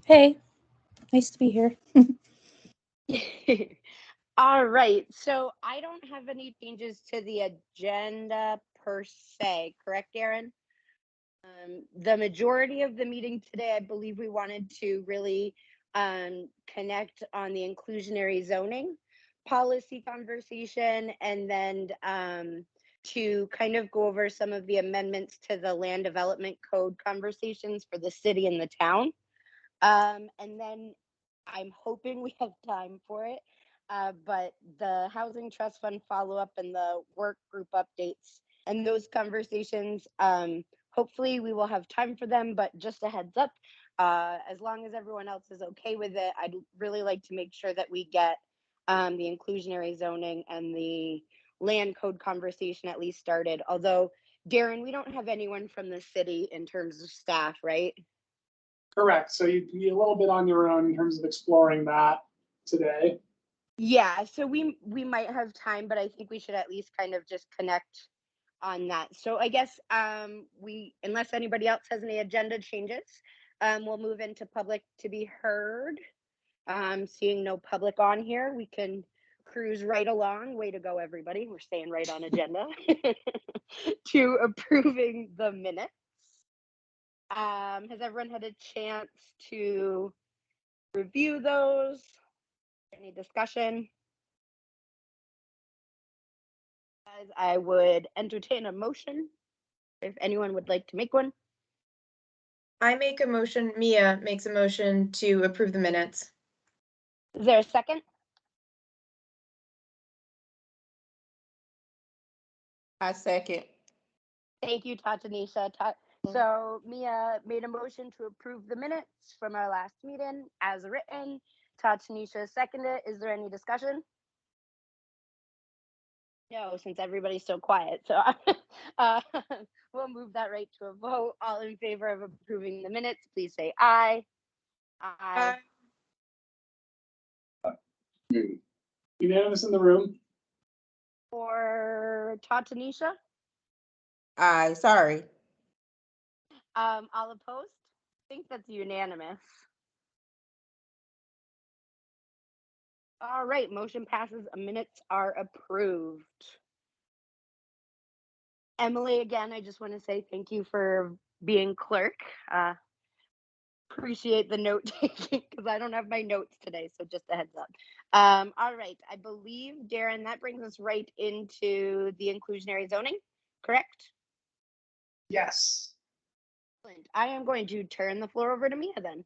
Hey, nice to be here. All right, so I don't have any changes to the agenda per se, correct, Aaron? The majority of the meeting today, I believe we wanted to really connect on the inclusionary zoning policy conversation and then to kind of go over some of the amendments to the land development code conversations for the city and the town. And then I'm hoping we have time for it. But the Housing Trust Fund follow up and the work group updates and those conversations, hopefully we will have time for them. But just a heads up, as long as everyone else is okay with it, I'd really like to make sure that we get the inclusionary zoning and the land code conversation at least started. Although, Darren, we don't have anyone from the city in terms of staff, right? Correct. So you'd be a little bit on your own in terms of exploring that today. Yeah, so we might have time, but I think we should at least kind of just connect on that. So I guess we, unless anybody else has any agenda changes, we'll move into public to be heard. Seeing no public on here, we can cruise right along. Way to go, everybody. We're staying right on agenda to approving the minutes. Has everyone had a chance to review those? Any discussion? I would entertain a motion if anyone would like to make one. I make a motion, Mia makes a motion to approve the minutes. Is there a second? I second. Thank you, Tatanisha. So Mia made a motion to approve the minutes from our last meeting as written. Tatanisha seconded. Is there any discussion? No, since everybody's so quiet. So uh, we'll move that right to a vote. All in favor of approving the minutes, please say aye. Aye. Unanimous in the room? For Tatanisha? Aye, sorry. All opposed? I think that's unanimous. All right, motion passes. Minutes are approved. Emily, again, I just want to say thank you for being clerk. Appreciate the note taking because I don't have my notes today, so just a heads up. All right, I believe, Darren, that brings us right into the inclusionary zoning, correct? Yes. Excellent. I am going to turn the floor over to Mia then.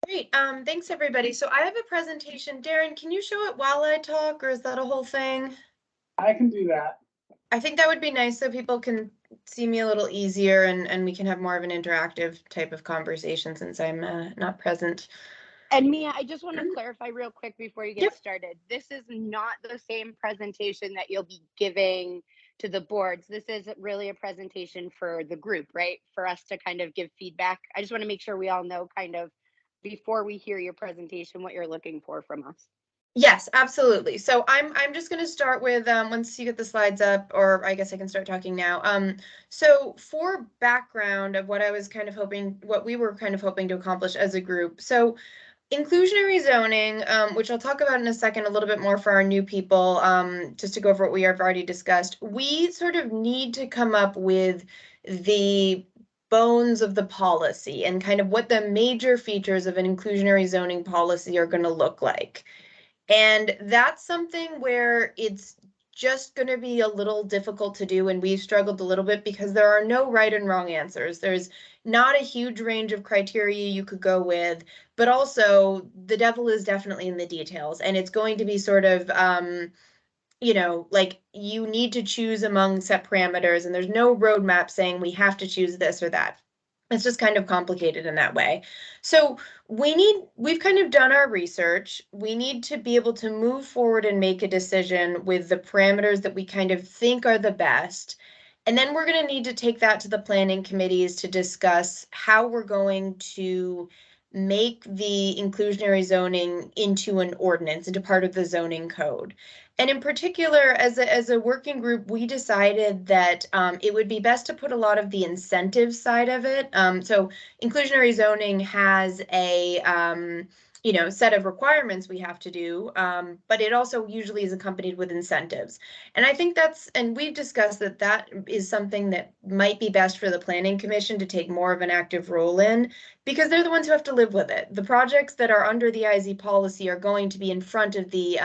Great, thanks everybody. So I have a presentation. Darren, can you show it while I talk, or is that a whole thing? I can do that. I think that would be nice so people can see me a little easier and we can have more of an interactive type of conversation since I'm not present. And Mia, I just want to clarify real quick before you get Yep. started. This is not the same presentation that you'll be giving to the boards. This is really a presentation for the group, right? For us to kind of give feedback. I just want to make sure we all know kind of before we hear your presentation what you're looking for from us. Yes, absolutely. So I'm just going to start with once you get the slides up, or I guess I can start talking now. So for background of what I was kind of hoping, what we were kind of hoping to accomplish as a group. So inclusionary zoning, which I'll talk about in a second a little bit more for our new people, just to go over what we have already discussed. We sort of need to come up with the bones of the policy and kind of what the major features of an inclusionary zoning policy are going to look like. And that's something where it's just going to be a little difficult to do. And we've struggled a little bit because there are no right and wrong answers. There's not a huge range of criteria you could go with, but also the devil is definitely in the details. And it's going to be sort of, you know, like you need to choose among set parameters and there's no roadmap saying we have to choose this or that. It's just kind of complicated in that way. So we've kind of done our research. We need to be able to move forward and make a decision with the parameters that we kind of think are the best. And then we're going to need to take that to the planning committees to discuss how we're going to make the inclusionary zoning into an ordinance, into part of the zoning code. And in particular, as a working group, we decided that it would be best to put a lot of the incentive side of it. So inclusionary zoning has a set of requirements we have to do, but it also usually is accompanied with incentives. And I think and we've discussed that is something that might be best for the Planning Commission to take more of an active role in, because they're the ones who have to live with it. The projects that are under the IZ policy are going to be in front of the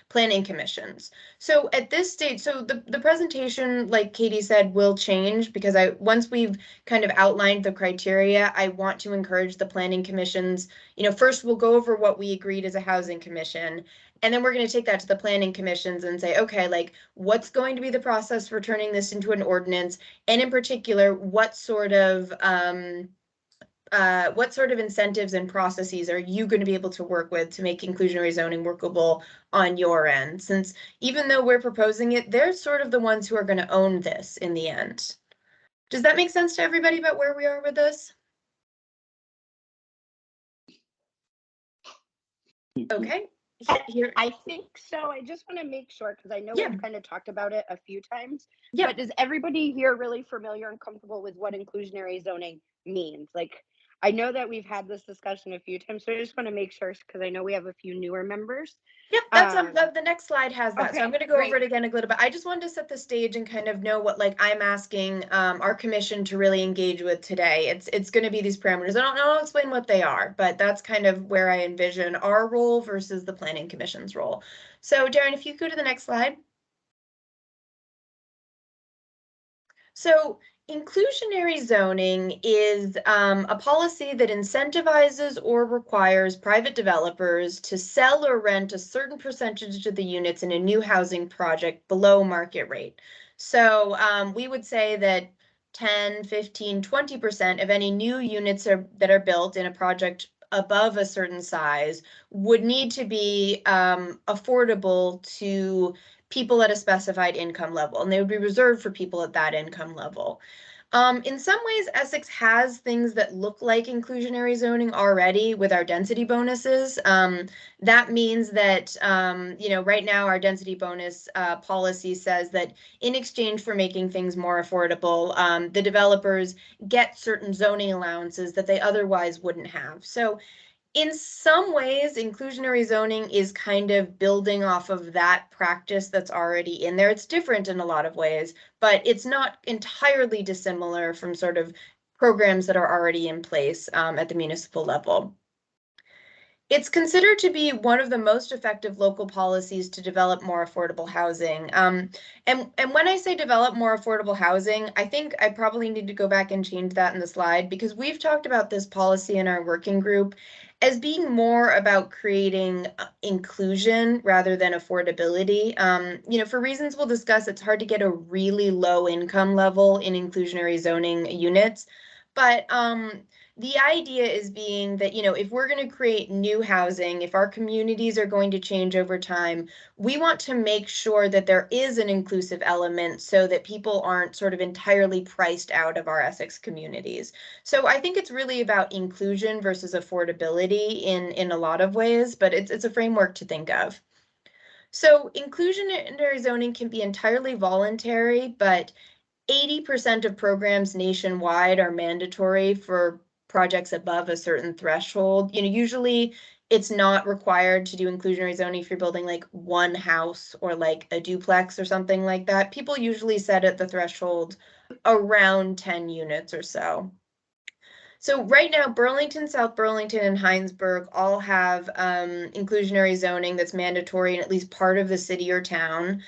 planning commissions. So at this stage, so the presentation, like Katie said, will change, because once we've kind of outlined the criteria, I want to encourage the planning commissions. First we'll go over what we agreed as a housing commission, and then we're going to take that to the planning commissions and say, okay, like, what's going to be the process for turning this into an ordinance? And in particular, what sort of incentives and processes are you going to be able to work with to make inclusionary zoning workable on your end? Since even though we're proposing it, they're sort of the ones who are going to own this in the end. Does that make sense to everybody about where we are with this? Okay. Here. I think so. I just want to make sure, because I know we've kind of talked about it a few times. Yeah. But is everybody here really familiar and comfortable with what inclusionary zoning means? Like, I know that we've had this discussion a few times, so I just want to make sure, because I know we have a few newer members. Yep, that's the next slide has that. Okay, so I'm going to go over it again a little bit. I just wanted to set the stage and kind of know what I'm asking our commission to really engage with today. It's going to be these parameters. I'll explain what they are, but that's kind of where I envision our role versus the planning commission's role. So Darren, if you go to the next slide. So inclusionary zoning is a policy that incentivizes or requires private developers to sell or rent a certain percentage of the units in a new housing project below market rate. So we would say that 10, 15, 20% of any new units that are built in a project above a certain size would need to be affordable to people at a specified income level, and they would be reserved for people at that income level. In some ways, Essex has things that look like inclusionary zoning already with our density bonuses. That means that, right now our density bonus policy says that in exchange for making things more affordable, the developers get certain zoning allowances that they otherwise wouldn't have. So in some ways, inclusionary zoning is kind of building off of that practice that's already in there. It's different in a lot of ways, but it's not entirely dissimilar from sort of programs that are already in place at the municipal level. It's considered to be one of the most effective local policies to develop more affordable housing. And when I say develop more affordable housing, I think I probably need to go back and change that in the slide, because we've talked about this policy in our working group as being more about creating inclusion rather than affordability. For reasons we'll discuss, it's hard to get a really low income level in inclusionary zoning units. But the idea is being that, if we're going to create new housing, if our communities are going to change over time, we want to make sure that there is an inclusive element so that people aren't sort of entirely priced out of our Essex communities. So I think it's really about inclusion versus affordability in a lot of ways, but it's a framework to think of. So inclusionary zoning can be entirely voluntary, but 80% of programs nationwide are mandatory for projects above a certain threshold. Usually it's not required to do inclusionary zoning if you're building like one house or like a duplex or something like that. People usually set at the threshold around 10 units or so. So right now, Burlington, South Burlington, and Heinsberg all have inclusionary zoning that's mandatory in at least part of the city or town.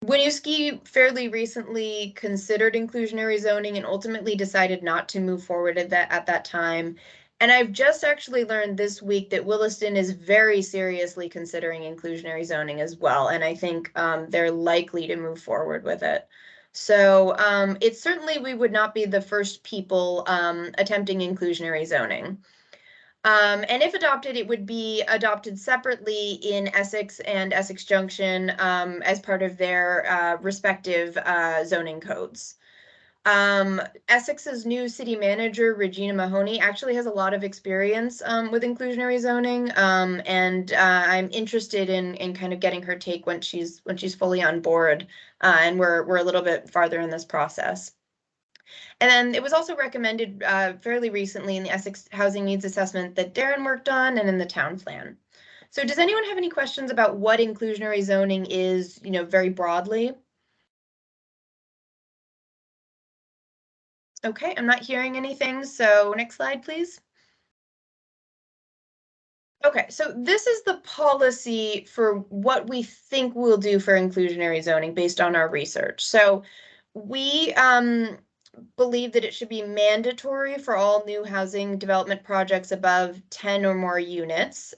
Winooski fairly recently considered inclusionary zoning and ultimately decided not to move forward at that time. And I've just actually learned this week that Williston is very seriously considering inclusionary zoning as well. And I think they're likely to move forward with it. So it's certainly, we would not be the first people attempting inclusionary zoning. And if adopted, it would be adopted separately in Essex and Essex Junction as part of their respective zoning codes. Essex's new city manager, Regina Mahoney, actually has a lot of experience with inclusionary zoning, and I'm interested in kind of getting her take when she's fully on board, and we're a little bit farther in this process. And then it was also recommended fairly recently in the Essex Housing Needs Assessment that Darren worked on and in the town plan. So does anyone have any questions about what inclusionary zoning is, very broadly? Okay, I'm not hearing anything, so next slide, please. Okay, so this is the policy for what we think we'll do for inclusionary zoning based on our research. So we believe that it should be mandatory for all new housing development projects above 10 or more units.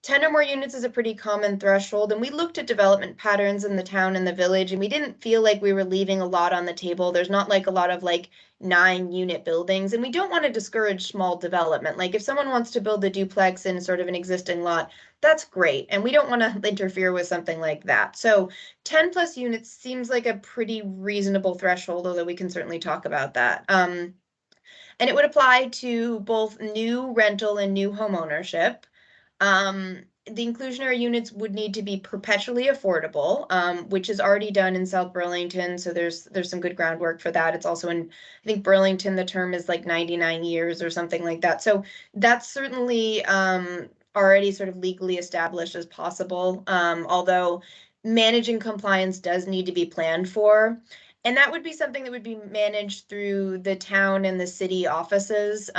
10 or more units is a pretty common threshold, and we looked at development patterns in the town and the village, and we didn't feel like we were leaving a lot on the table. There's not like a lot of 9-unit buildings, and we don't want to discourage small development. Like if someone wants to build a duplex in sort of an existing lot, that's great, and we don't want to interfere with something like that. So 10 plus units seems like a pretty reasonable threshold, although we can certainly talk about that. And it would apply to both new rental and new home ownership. The inclusionary units would need to be perpetually affordable, which is already done in South Burlington. So there's some good groundwork for that. It's also in, I think Burlington, the term is 99 years or something like that. So that's certainly already sort of legally established as possible, although managing compliance does need to be planned for. And that would be something that would be managed through the town and the city offices.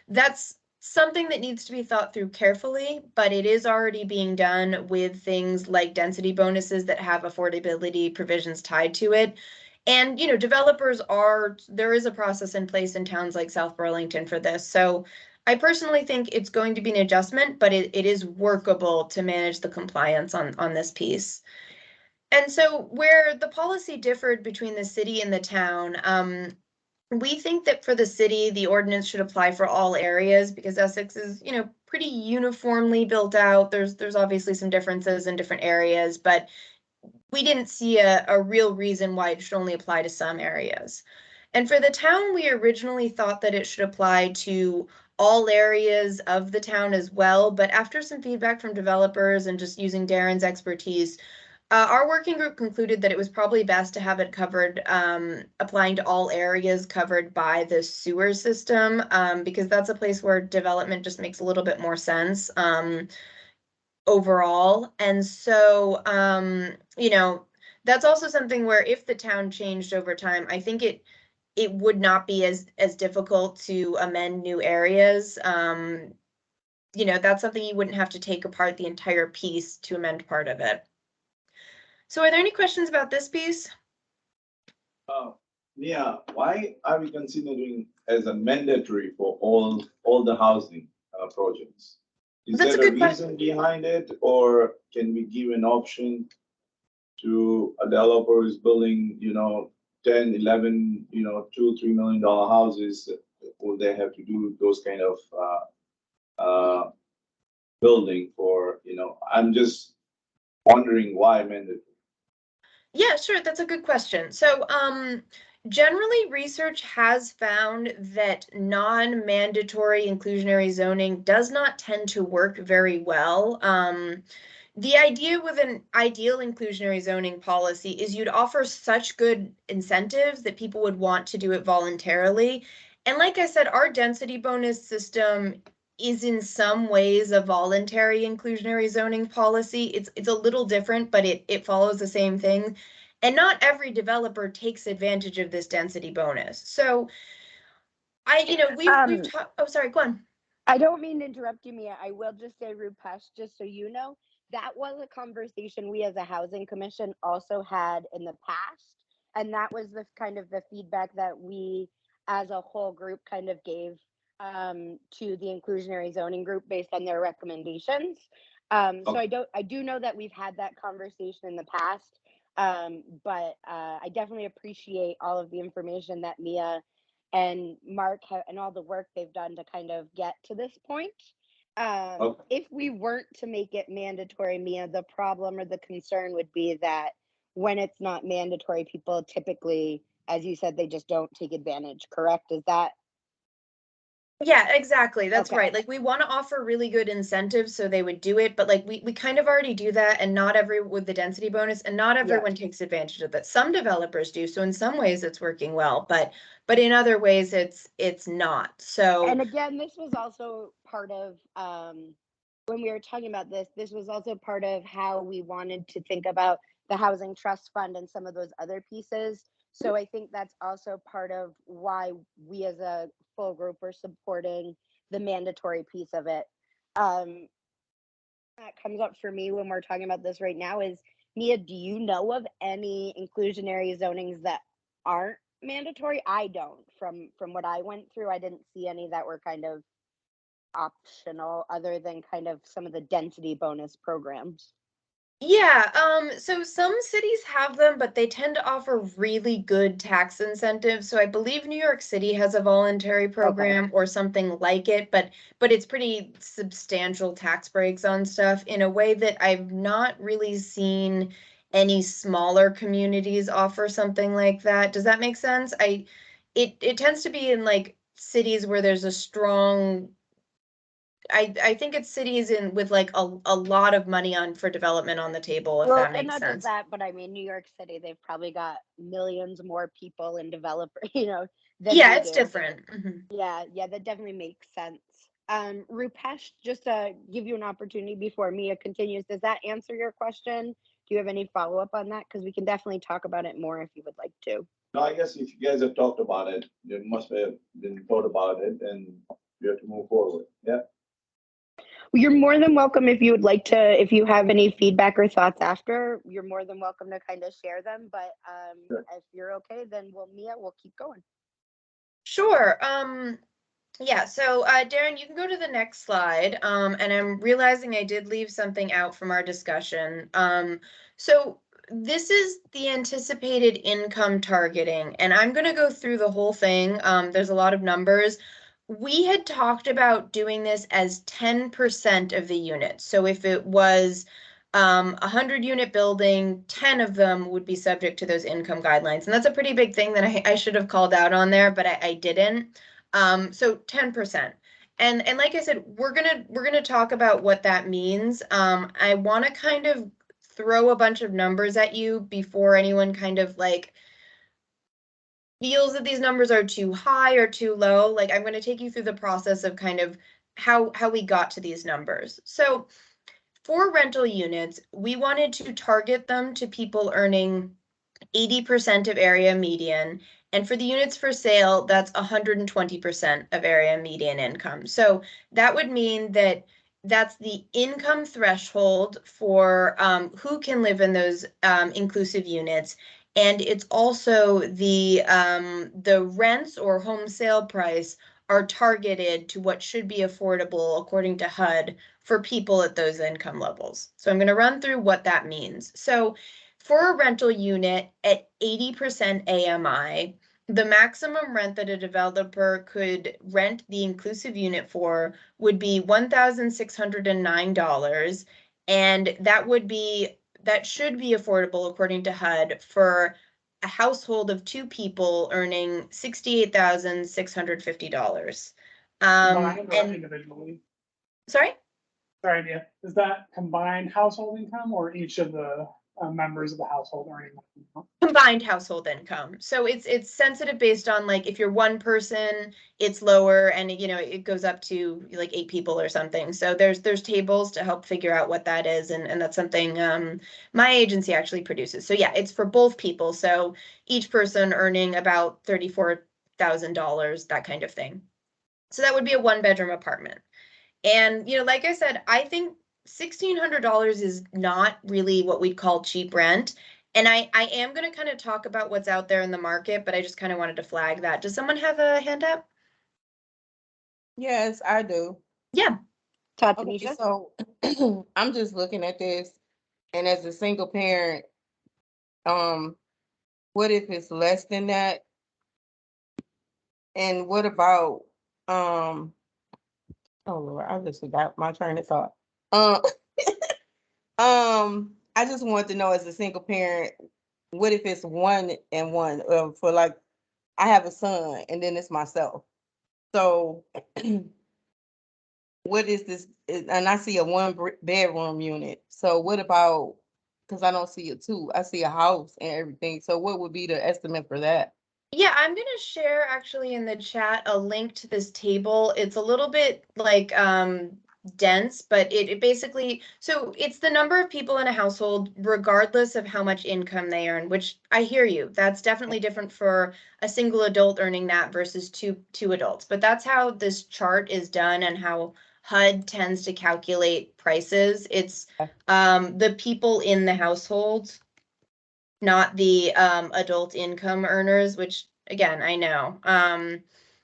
That's something that needs to be thought through carefully, but it is already being done with things like density bonuses that have affordability provisions tied to it. And, there is a process in place in towns like South Burlington for this. So I personally think it's going to be an adjustment, but it is workable to manage the compliance on this piece. And so where the policy differed between the city and the town, we think that for the city, the ordinance should apply for all areas because Essex is, pretty uniformly built out. There's obviously some differences in different areas, but we didn't see a real reason why it should only apply to some areas. And for the town, we originally thought that it should apply to all areas of the town as well. But after some feedback from developers and just using Darren's expertise, our working group concluded that it was probably best to have it covered, applying to all areas covered by the sewer system, because that's a place where development just makes a little bit more sense overall. And so, that's also something where if the town changed over time, I think it would not be as difficult to amend new areas. That's something you wouldn't have to take apart the entire piece to amend part of it. So are there any questions about this piece? Yeah, why are we considering as a mandatory for all the housing projects? Is That's there a a good reason behind it, or can we give an option to a developer who's building, 10, 11, $2-3 million houses? Will they have to do those kind of building for, I'm just wondering why mandatory. Yeah, sure. That's a good question. So, generally, research has found that non-mandatory inclusionary zoning does not tend to work very well. The idea with an ideal inclusionary zoning policy is you'd offer such good incentives that people would want to do it voluntarily. And like I said, our density bonus system is in some ways a voluntary inclusionary zoning policy. It's a little different, but it follows the same thing. And not every developer takes advantage of this density bonus. So we've talked, oh, sorry, go on. I don't mean to interrupt you, Mia. I will just say, Rupesh, just so you know, that was a conversation we as a housing commission also had in the past. And that was the kind of the feedback that we as a whole group kind of gave to the inclusionary zoning group based on their recommendations. So I do know that we've had that conversation in the past. But I definitely appreciate all of the information that Mia and Mark and all the work they've done to kind of get to this point. If we weren't to make it mandatory, Mia, the problem or the concern would be that when it's not mandatory, people typically as you said, they just don't take advantage, correct? Is that Yeah, exactly. That's Okay. right. Like we want to offer really good incentives so they would do it, but like we kind of already do that and not every with the density bonus and not everyone takes advantage of that. Some developers do. So in some ways it's working well, but in other ways it's not. So And again, this was also part of when we were talking about this was also part of how we wanted to think about the housing trust fund and some of those other pieces. So I think that's also part of why we as a full group are supporting the mandatory piece of it. That comes up for me when we're talking about this right now is, Mia, do you know of any inclusionary zonings that aren't mandatory? I don't. From what I went through, I didn't see any that were kind of optional other than kind of some of the density bonus programs. yeah, so some cities have them, but they tend to offer really good tax incentives. So I believe New York City has a voluntary program or something like it, but it's pretty substantial tax breaks on stuff in a way that I've not really seen any smaller communities offer something like that. Does that make sense? It tends to be in like cities where there's a strong I think it's cities in with like a lot of money on for development on the table, if Well, that and makes not just sense. that, but I mean, New York City, they've probably got millions more people and developer, than Yeah, we it's do. different. Mhm. Yeah, that definitely makes sense. Rupesh, just to give you an opportunity before Mia continues, does that answer your question? Do you have any follow up on that? Because we can definitely talk about it more if you would like to. No, I guess if you guys have talked about it, you must have been thought about it and you have to move forward. Yeah. Well, you're more than welcome if you would like to, if you have any feedback or thoughts after, you're more than welcome to kind of share them. But Sure. if you're okay, then Mia, we'll keep going. Sure. Yeah, so Darren, you can go to the next slide. And I'm realizing I did leave something out from our discussion. So this is the anticipated income targeting, and I'm going to go through the whole thing. There's a lot of numbers. We had talked about doing this as 10% of the units. So if it was 100-unit building, 10 of them would be subject to those income guidelines. And that's a pretty big thing that I should have called out on there, but I didn't. So 10%. And like I said, we're gonna talk about what that means. I want to kind of throw a bunch of numbers at you before anyone kind of like feels that these numbers are too high or too low. Like I'm going to take you through the process of kind of how we got to these numbers. So for rental units, we wanted to target them to people earning 80% of area median. And for the units for sale, that's 120% of area median income. So that would mean that that's the income threshold for who can live in those inclusive units. And it's also the rents or home sale price are targeted to what should be affordable according to HUD for people at those income levels. So I'm going to run through what that means. So for a rental unit at 80% AMI, the maximum rent that a developer could rent the inclusive unit for would be $1,609, and that should be affordable according to HUD for a household of two people earning $68,650. Combined or And individually? sorry? Sorry, Mia. Is that combined household income or each of the members of the household earning that income? Combined household income. So it's sensitive based on like if you're one person, it's lower, and it goes up to like 8 people or something. So there's tables to help figure out what that is, and that's something my agency actually produces. So yeah, it's for both people. So each person earning about $34,000, that kind of thing. So that would be a 1-bedroom apartment. And like I said, I think $1,600 is not really what we'd call cheap rent. And I am going to kind of talk about what's out there in the market, but I just kind of wanted to flag that. Does someone have a hand up? Yes, I do. Yeah. Okay, so I'm just looking at this, and as a single parent, what if it's less than that? And what about oh Lord, I just forgot my train of thought. Um, I just wanted to know as a single parent, what if it's 1 and 1, for like, I have a son and then it's myself. So what is this? And I see a bedroom unit. So what about, because I don't see a two, I see a house and everything. So what would be the estimate for that? Yeah, I'm gonna share actually in the chat a link to this table. It's a little bit like dense, but it basically, so it's the number of people in a household regardless of how much income they earn, which I hear you. That's definitely different for a single adult earning that versus two adults. But that's how this chart is done and how HUD tends to calculate prices. It's the people in the household, not the adult income earners, which again, I know.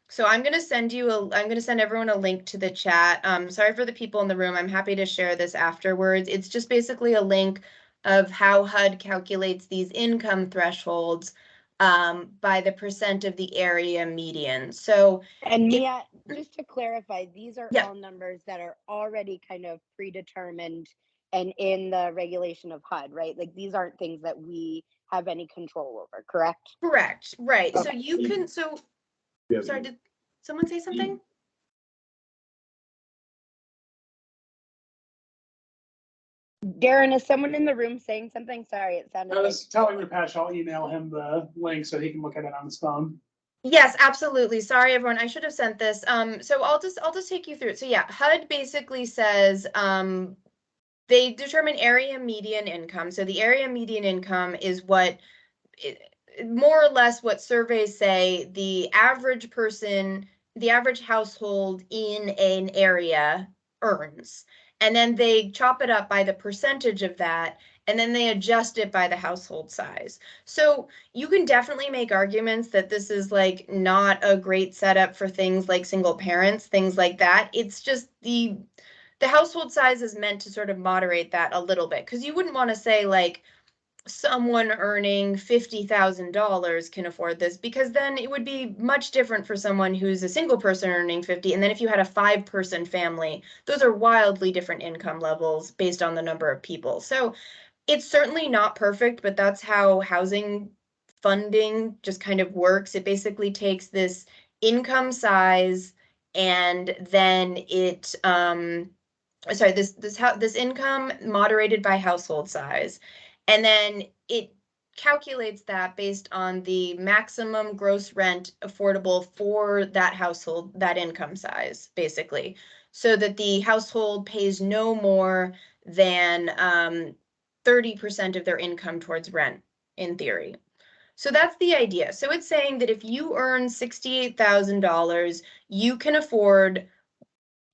So I'm gonna send everyone a link to the chat. Sorry for the people in the room. I'm happy to share this afterwards. It's just basically a link of how HUD calculates these income thresholds by the percent of the area median. So And Mia, just to clarify, these are yeah, all numbers that are already kind of predetermined and in the regulation of HUD, right? Like these aren't things that we have any control over, correct? correct, right. So Okay. you can, so Yeah. sorry, did someone say something? Darren, is someone in the room saying something? Sorry, it sounded I like. was telling Rupesh I'll email him the link so he can look at it on his phone. Yes, absolutely. Sorry, everyone. I should have sent this. So I'll just take you through it. So yeah, HUD basically says they determine area median income. So the area median income is what more or less what surveys say the average person, the average household in an area earns. And then they chop it up by the percentage of that, and then they adjust it by the household size. So you can definitely make arguments that this is like not a great setup for things like single parents, things like that. It's just the household size is meant to sort of moderate that a little bit, because you wouldn't want to say like someone earning $50,000 can afford this, because then it would be much different for someone who's a single person earning 50. And then if you had a 5-person family, those are wildly different income levels based on the number of people. So it's certainly not perfect, but that's how housing funding just kind of works. It basically takes this income size and then this income moderated by household size, and then it calculates that based on the maximum gross rent affordable for that household, that income size, basically, so that the household pays no more than 30% of their income towards rent, in theory. So that's the idea. So it's saying that if you earn $68,000, you can afford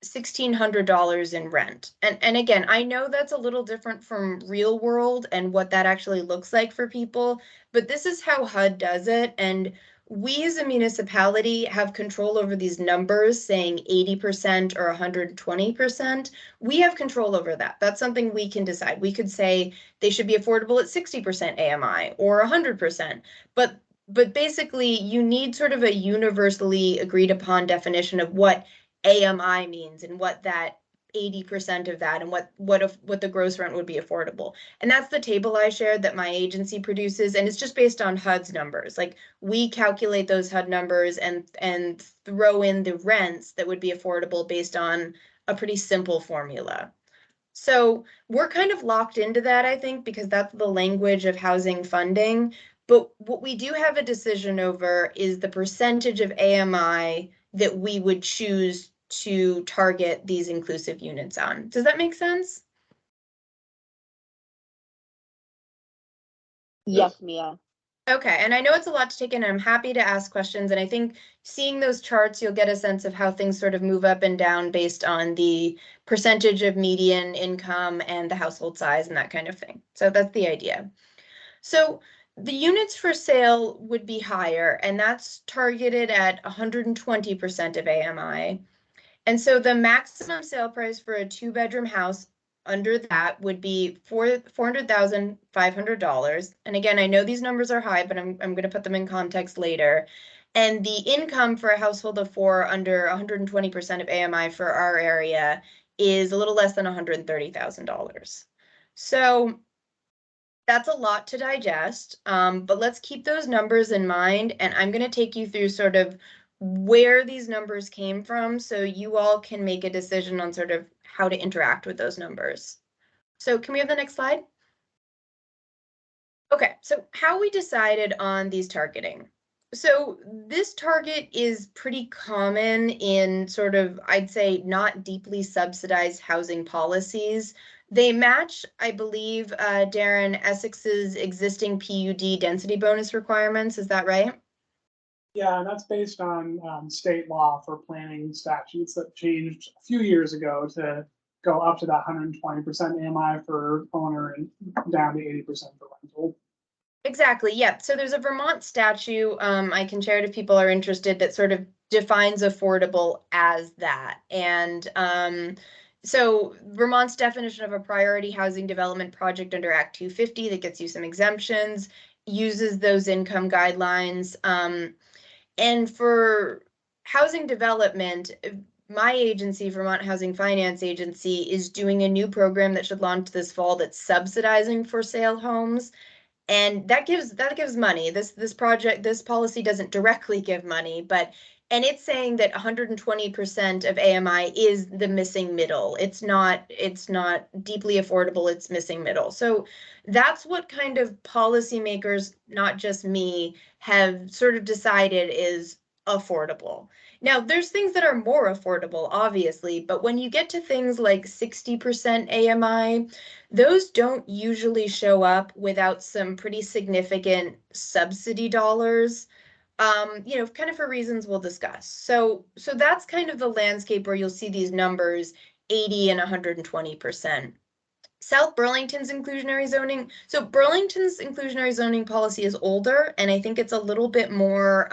$1,600 in rent. And again, I know that's a little different from real world and what that actually looks like for people, but this is how HUD does it. And we as a municipality have control over these numbers, saying 80% or 120%. We have control over that. That's something we can decide. We could say they should be affordable at 60% AMI or 100%. But basically, you need sort of a universally agreed upon definition of what AMI means and what that 80% of that and what the gross rent would be affordable. And that's the table I shared that my agency produces, and it's just based on HUD's numbers. Like we calculate those HUD numbers and throw in the rents that would be affordable based on a pretty simple formula. So we're kind of locked into that, I think, because that's the language of housing funding. But what we do have a decision over is the percentage of AMI that we would choose to target these inclusive units on. Does that make sense? Yes, Mia. Okay, and I know it's a lot to take in, and I'm happy to ask questions. And I think seeing those charts, you'll get a sense of how things sort of move up and down based on the percentage of median income and the household size and that kind of thing. So that's the idea. So the units for sale would be higher, and that's targeted at 120% of AMI. And so the maximum sale price for a 2-bedroom house under that would be $400,500. And again, I know these numbers are high, but I'm going to put them in context later. And the income for a household of 4 under 120% of AMI for our area is a little less than $130,000. So That's a lot to digest, but let's keep those numbers in mind, and I'm going to take you through sort of where these numbers came from so you all can make a decision on sort of how to interact with those numbers. So can we have the next slide? Okay, so how we decided on these targeting. So this target is pretty common in sort of, I'd say, not deeply subsidized housing policies. They match, I believe, Darren, Essex's existing PUD density bonus requirements. Is that right? Yeah, and that's based on state law for planning statutes that changed a few years ago to go up to that 120% AMI for owner and down to 80% for rental. Exactly. Yeah. So there's a Vermont statute, I can share it if people are interested, that sort of defines affordable as that. And so Vermont's definition of a priority housing development project under Act 250 that gets you some exemptions uses those income guidelines. And for housing development, my agency, Vermont Housing Finance Agency, is doing a new program that should launch this fall that's subsidizing for sale homes. And that gives money. This policy doesn't directly give money, and it's saying that 120% of AMI is the missing middle. It's not deeply affordable, it's missing middle. So that's what kind of policymakers, not just me, have sort of decided is affordable. Now, there's things that are more affordable, obviously, but when you get to things like 60% AMI, those don't usually show up without some pretty significant subsidy dollars, kind of for reasons we'll discuss. So that's kind of the landscape where you'll see these numbers 80 and 120%. South Burlington's inclusionary zoning. So Burlington's inclusionary zoning policy is older, and I think it's a little bit more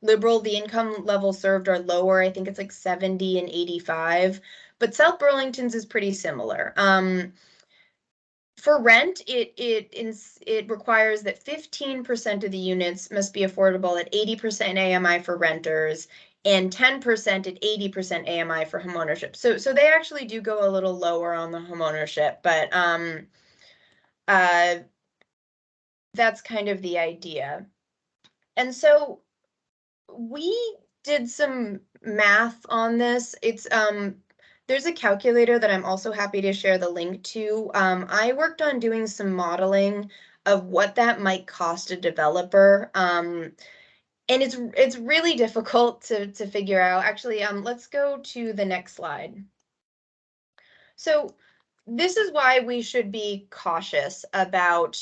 liberal. The income levels served are lower. I think it's like 70 and 85, but South Burlington's is pretty similar. For rent, it requires that 15% of the units must be affordable at 80% AMI for renters and 10% at 80% AMI for homeownership. So they actually do go a little lower on the homeownership, but that's kind of the idea. And so we did some math on this. It's there's a calculator that I'm also happy to share the link to. I worked on doing some modeling of what that might cost a developer. And it's really difficult to figure out. Actually, let's go to the next slide. So this is why we should be cautious about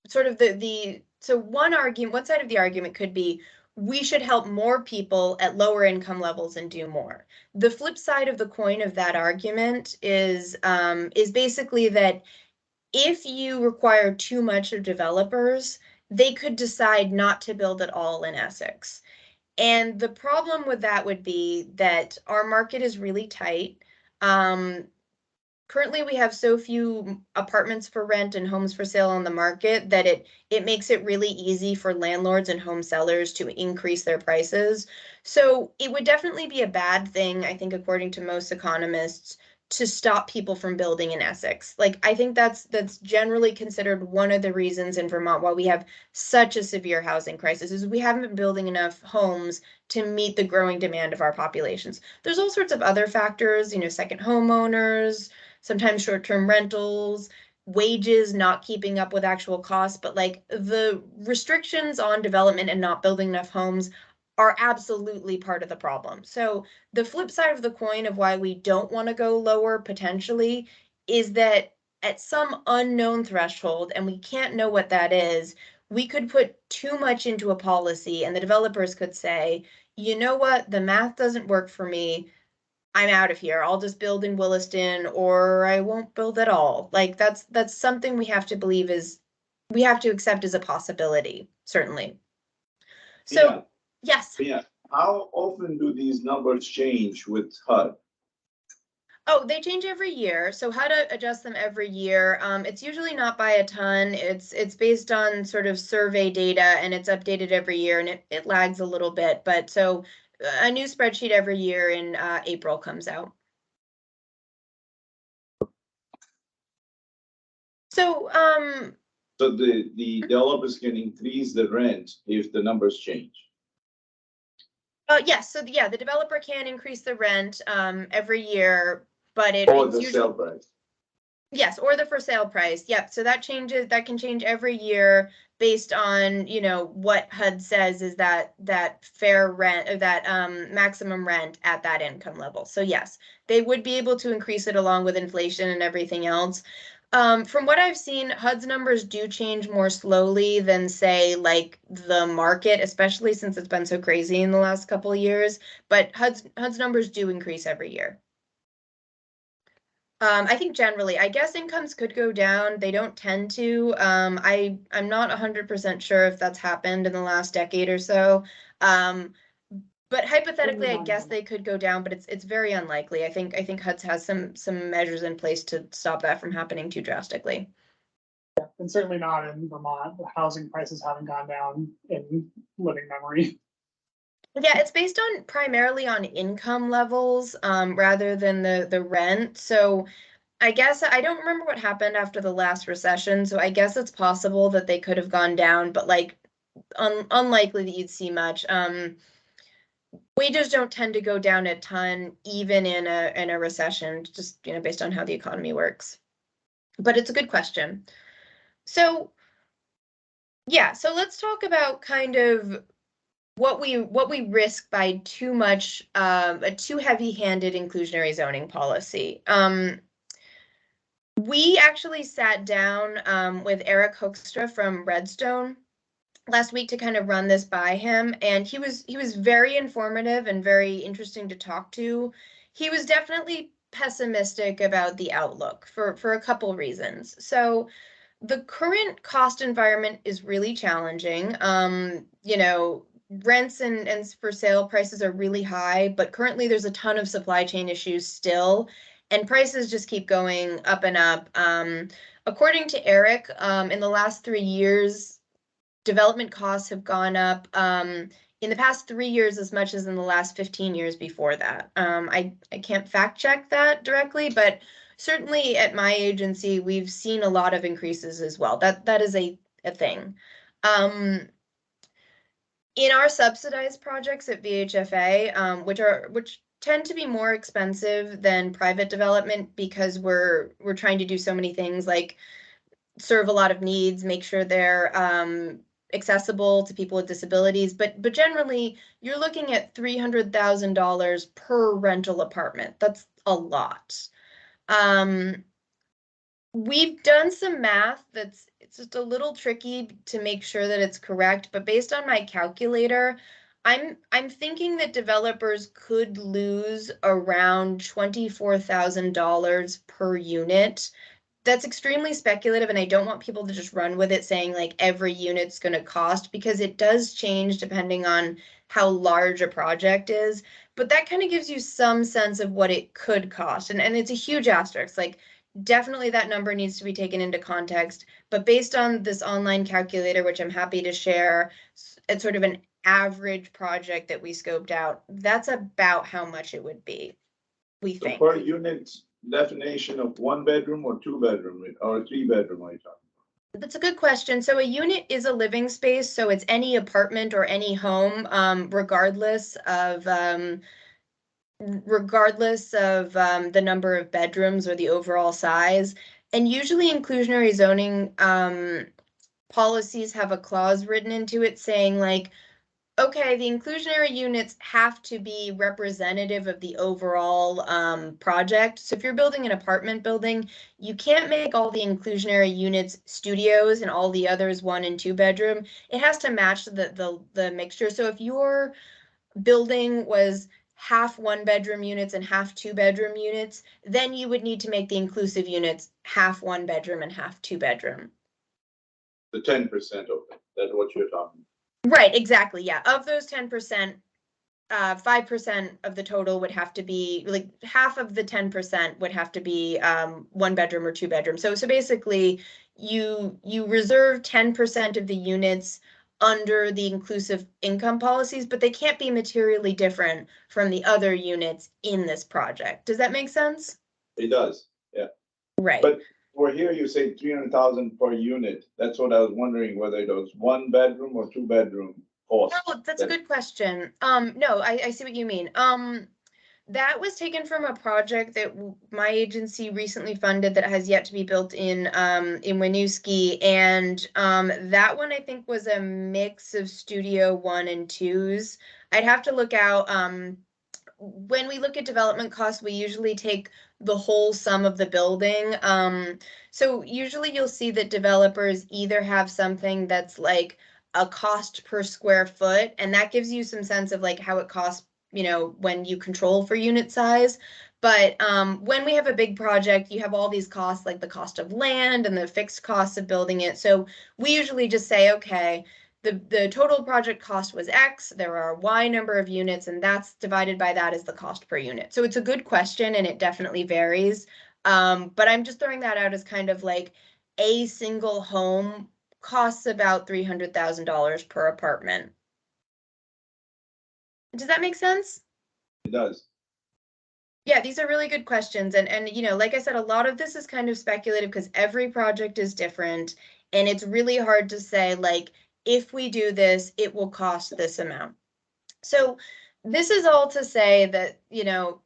sort of so one side of the argument could be we should help more people at lower income levels and do more. The flip side of the coin of that argument is basically that if you require too much of developers, they could decide not to build at all in Essex. And the problem with that would be that our market is really tight. Currently, we have so few apartments for rent and homes for sale on the market that it makes it really easy for landlords and home sellers to increase their prices. So it would definitely be a bad thing, I think, according to most economists, to stop people from building in Essex. Like, I think that's generally considered one of the reasons in Vermont why we have such a severe housing crisis is we haven't been building enough homes to meet the growing demand of our populations. There's all sorts of other factors, second homeowners, sometimes short-term rentals, wages not keeping up with actual costs, but like the restrictions on development and not building enough homes are absolutely part of the problem. So the flip side of the coin of why we don't want to go lower potentially is that at some unknown threshold, and we can't know what that is, we could put too much into a policy and the developers could say, you know what, the math doesn't work for me. I'm out of here. I'll just build in Williston or I won't build at all. Like that's something we have to accept as a possibility, certainly. So Yeah. yes. Yeah, how often do these numbers change with HUD? Oh, they change every year. So how to adjust them every year. It's usually not by a ton. It's based on sort of survey data and it's updated every year and it lags a little bit. But so a new spreadsheet every year in April comes out. So, So the developers can increase the rent if the numbers change. yes, so yeah, the developer can increase the rent, every year, but Or it's the usually. sale price. Yes, or the for sale price. Yep. So that can change every year based on, what HUD says is that fair rent or that maximum rent at that income level. So yes, they would be able to increase it along with inflation and everything else. From what I've seen, HUD's numbers do change more slowly than, say, like the market, especially since it's been so crazy in the last couple of years. But HUD's numbers do increase every year. I think generally, I guess incomes could go down. They don't tend to. I'm not 100% sure if that's happened in the last decade or so. But hypothetically, I guess they could go down, but it's very unlikely. I think HUD's has some measures in place to stop that from happening too drastically. And certainly not in Vermont. The housing prices haven't gone down in living memory. Yeah, it's based on primarily on income levels, rather than the rent. So I guess I don't remember what happened after the last recession, so I guess it's possible that they could have gone down, but like unlikely that you'd see much. Wages don't tend to go down a ton, even in a recession, just based on how the economy works. But it's a good question. So yeah, so let's talk about kind of what we risk by too much a too heavy-handed inclusionary zoning policy. We actually sat down with Eric Hoekstra from Redstone last week to kind of run this by him, and he was very informative and very interesting to talk to. He was definitely pessimistic about the outlook for a couple reasons. So the current cost environment is really challenging. Rents and for sale prices are really high, but currently there's a ton of supply chain issues still, and prices just keep going up and up. According to Eric, in the last 3 years, development costs have gone up in the past 3 years as much as in the last 15 years before that. I can't fact check that directly, but certainly at my agency, we've seen a lot of increases as well. That is a thing. In our subsidized projects at VHFA, which tend to be more expensive than private development because we're trying to do so many things like serve a lot of needs, make sure they're accessible to people with disabilities, but generally you're looking at $300,000 per rental apartment. That's a lot. We've done some math it's just a little tricky to make sure that it's correct, but based on my calculator, I'm thinking that developers could lose around $24,000 per unit. That's extremely speculative, and I don't want people to just run with it saying like every unit's going to cost, because it does change depending on how large a project is. But that kind of gives you some sense of what it could cost. And it's a huge asterisk. Like, definitely that number needs to be taken into context. But based on this online calculator, which I'm happy to share, it's sort of an average project that we scoped out, that's about how much it would be, we So think. per unit definition of 1 bedroom or 2 bedroom or 3 bedroom, are you talking? That's a good question. So a unit is a living space, so it's any apartment or any home, regardless of the number of bedrooms or the overall size. And usually inclusionary zoning policies have a clause written into it saying like, okay, the inclusionary units have to be representative of the overall project. So if you're building an apartment building, you can't make all the inclusionary units studios and all the others 1 and 2 bedroom. It has to match the mixture. So if your building was half 1 bedroom units and half 2 bedroom units, then you would need to make the inclusive units half 1 bedroom and half 2 bedroom. The 10% of it, that's what you're talking. Right, exactly. Yeah. Of those 10%, 5% of the total would have to be like half of the 10% would have to be 1 bedroom or 2 bedroom. So basically you reserve 10% of the units under the inclusive income policies, but they can't be materially different from the other units in this project. Does that make sense? It does, yeah. Right. But for here, you say 300,000 per unit. That's what I was wondering, whether it was 1 bedroom or 2 bedroom cost. Oh, that's a good question. No, I see what you mean. That was taken from a project that my agency recently funded that has yet to be built in Winooski, and that one I think was a mix of Studio 1 and 2s. I'd have to look out. When we look at development costs, we usually take the whole sum of the building. So usually you'll see that developers either have something that's like a cost per square foot, and that gives you some sense of like how it costs, you know, when you control for unit size. But when we have a big project, you have all these costs like the cost of land and the fixed costs of building it. So we usually just say, okay, the total project cost was X, there are Y number of units, and that's divided by that is the cost per unit. So it's a good question and it definitely varies. But I'm just throwing that out as kind of like a single home costs about $300,000 per apartment. Does that make sense? It does. Yeah, these are really good questions. And you know, like I said, a lot of this is kind of speculative because every project is different. And it's really hard to say, like, if we do this, it will cost this amount. So this is all to say that, you know,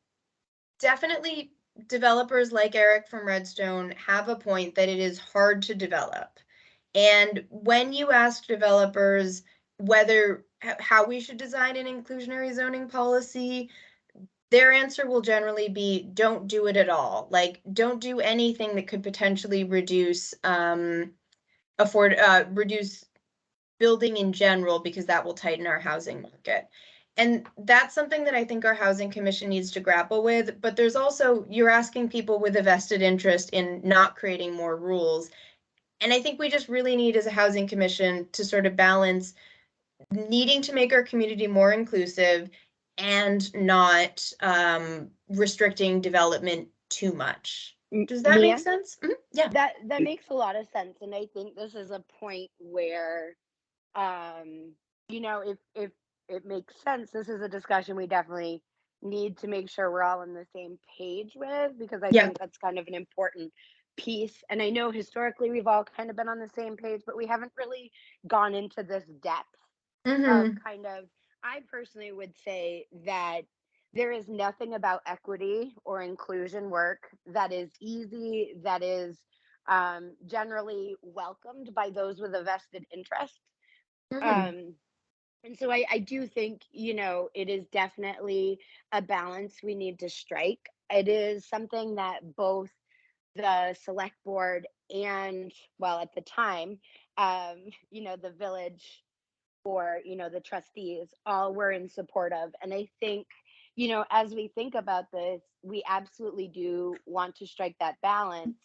definitely developers like Eric from Redstone have a point that it is hard to develop. And when you ask developers whether how we should design an inclusionary zoning policy, their answer will generally be don't do it at all. Like don't do anything that could potentially reduce reduce building in general because that will tighten our housing market. And that's something that I think our housing commission needs to grapple with. But there's also, you're asking people with a vested interest in not creating more rules. And I think we just really need as a housing commission to sort of balance needing to make our community more inclusive and not restricting development too much. Does that Mia? make sense? Yeah. That makes a lot of sense, and I think this is a point where, you know, if it makes sense, this is a discussion we definitely need to make sure we're all on the same page with, because I Yeah. think that's kind of an important piece. And I know historically we've all kind of been on the same page, but we haven't really gone into this depth of kind of, I personally would say that there is nothing about equity or inclusion work that is easy, that is generally welcomed by those with a vested interest. Um, and so I do think, you know, it is definitely a balance we need to strike. It is something that both the select board and, well, at the time, you know, the village or, you know, the trustees all were in support of. And I think, you know, as we think about this, we absolutely do want to strike that balance.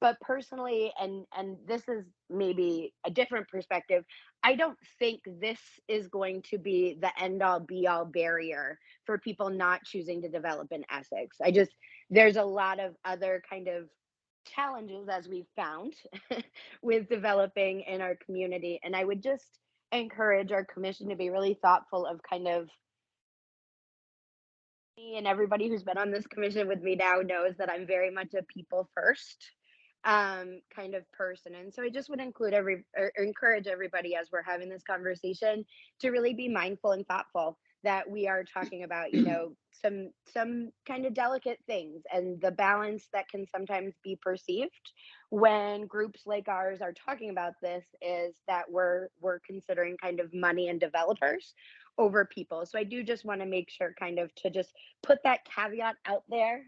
But personally, and this is maybe a different perspective, I don't think this is going to be the end all be all barrier for people not choosing to develop in Essex. I just, there's a lot of other kind of challenges as we've found with developing in our community. And I would just encourage our commission to be really thoughtful of kind of, me and everybody who's been on this commission with me now knows that I'm very much a people first kind of person. And so I just would include or encourage everybody as we're having this conversation to really be mindful and thoughtful that we are talking about, you know, some kind of delicate things, and the balance that can sometimes be perceived when groups like ours are talking about this is that we're considering kind of money and developers over people. So I do just want to make sure kind of to just put that caveat out there,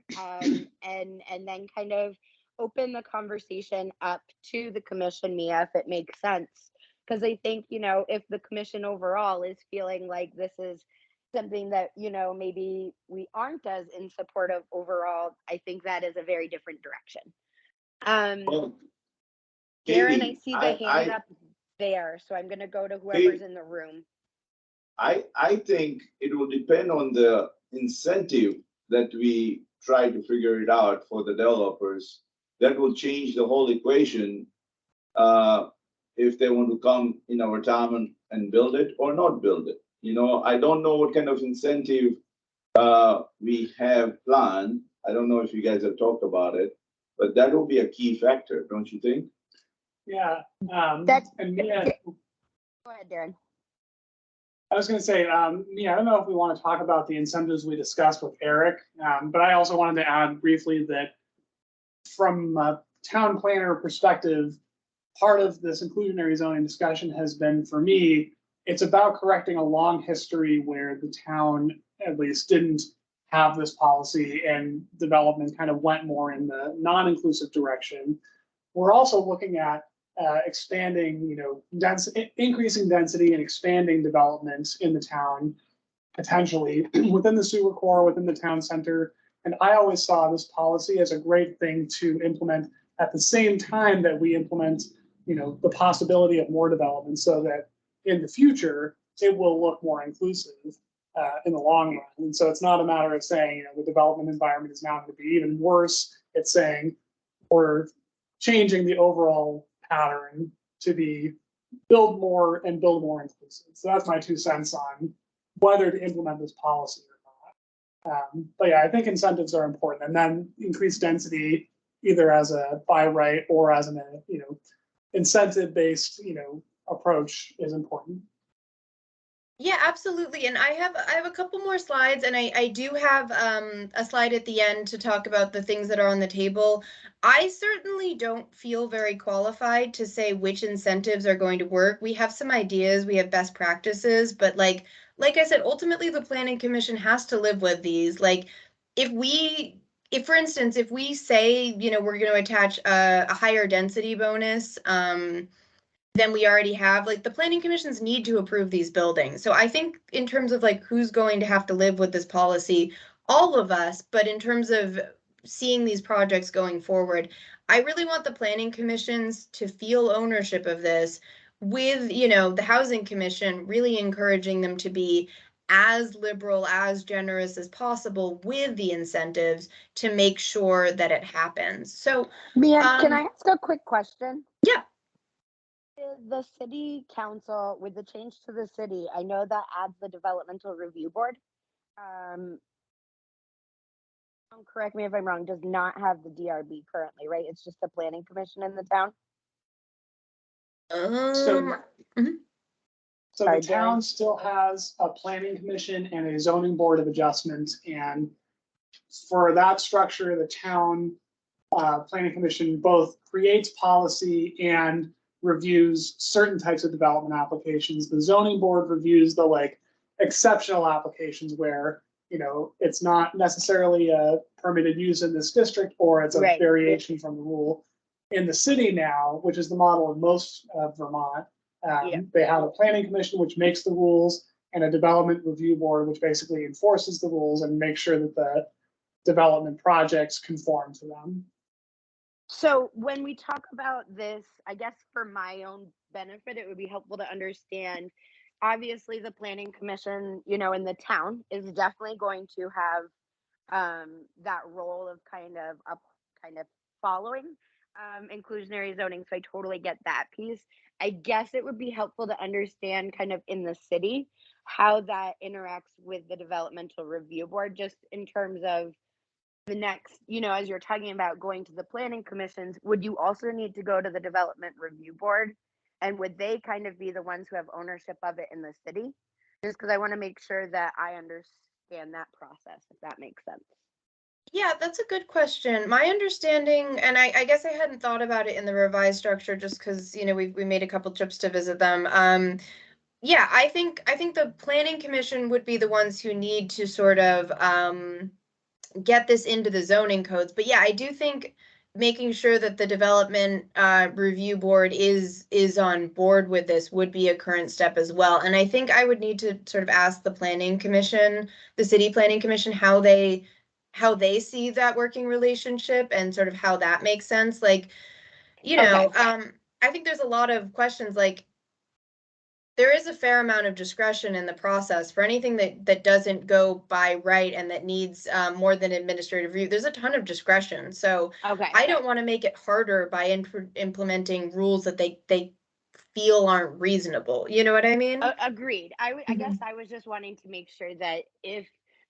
and then kind of open the conversation up to the commission, Mia, if it makes sense. Because I think, you know, if the commission overall is feeling like this is something that, you know, maybe we aren't as in support of overall, I think that is a very different direction. Well, Darren, I Katie, see the hand up there, so I'm going to go to whoever's in the room. I think it will depend on the incentive that we try to figure it out for the developers. That will change the whole equation, if they want to come in our town and build it or not build it. You know, I don't know what kind of incentive we have planned. I don't know if you guys have talked about it, But that will be a key factor, don't you think? Yeah, That's- and Mia, Go ahead, Darren. I was gonna say, Mia, I don't know if we want to talk about the incentives we discussed with Eric, but I also wanted to add briefly that from a town planner perspective, part of this inclusionary zoning discussion has been, for me, it's about correcting a long history where the town at least didn't have this policy and development kind of went more in the non-inclusive direction. We're also looking at expanding, increasing density and expanding development in the town, potentially within the sewer core, within the town center. And I always saw this policy as a great thing to implement at the same time that we implement, the possibility of more development, so that in the future it will look more inclusive in the long run. And so it's not a matter of saying, the development environment is now going to be even worse. It's saying we're changing the overall pattern to be build more and build more inclusive. So that's my 2 cents on whether to implement this policy or not. But yeah, I think incentives are important, and then increased density either as a by right or as an incentive based approach is important. Yeah, absolutely. And I have a couple more slides, and I do have a slide at the end to talk about the things that are on the table. I certainly don't feel very qualified to say which incentives are going to work. We have some ideas, we have best practices, but like I said, ultimately the Planning Commission has to live with these. Like if for instance, if we say, we're going to attach a higher density bonus, than we already have, like the planning commissions need to approve these buildings. So I think in terms of like who's going to have to live with this policy, all of us, but in terms of seeing these projects going forward, I really want the planning commissions to feel ownership of this, with, the housing commission really encouraging them to be as liberal, as generous as possible with the incentives to make sure that it happens. So Mia, can I ask a quick question? Yeah. The city council, with the change to the city, I know that adds the developmental review board. Correct me if I'm wrong, does not have the DRB currently, right? It's just the planning commission in the town. So mhm. So Sorry, the town Darren. still has a planning commission and a zoning board of adjustment, and for that structure, the town planning commission both creates policy and reviews certain types of development applications. The zoning board reviews the exceptional applications where it's not necessarily a permitted use in this district, or it's a Right. variation from the rule. In the city now, which is the model of most of Vermont, they have a planning commission which makes the rules, and a development review board which basically enforces the rules and makes sure that the development projects conform to them. So when we talk about this, I guess for my own benefit, it would be helpful to understand. Obviously, the planning commission, in the town is definitely going to have that role of kind of following inclusionary zoning. So I totally get that piece. I guess it would be helpful to understand kind of in the city how that interacts with the developmental review board, just in terms of the next, as you're talking about going to the planning commissions, would you also need to go to the development review board? And would they kind of be the ones who have ownership of it in the city? Just because I want to make sure that I understand that process, if that makes sense. Yeah, that's a good question. My understanding, and I guess I hadn't thought about it in the revised structure just because, we made a couple trips to visit them. Yeah, I think the planning commission would be the ones who need to sort of get this into the zoning codes. But yeah, I do think making sure that the development review board is on board with this would be a current step as well. And I think I would need to sort of ask the planning commission, the city planning commission, how they see that working relationship and sort of how that makes sense. Like, I think there's a lot of questions, like there is a fair amount of discretion in the process for anything that doesn't go by right and that needs more than administrative review. There's a ton of discretion. So I don't want to make it harder by implementing rules that they feel aren't reasonable. You know what I mean? Agreed. I guess I was just wanting to make sure that if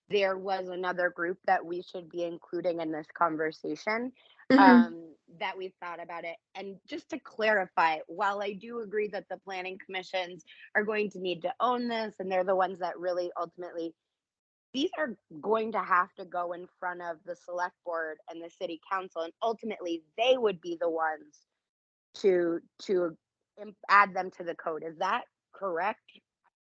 there was another group that we should be including in this conversation, Mhm. that we thought about it. And just to clarify, while I do agree that the planning commissions are going to need to own this, and they're the ones that really ultimately, these are going to have to go in front of the select board and the city council, and ultimately they would be the ones to add them to the code. Is that correct?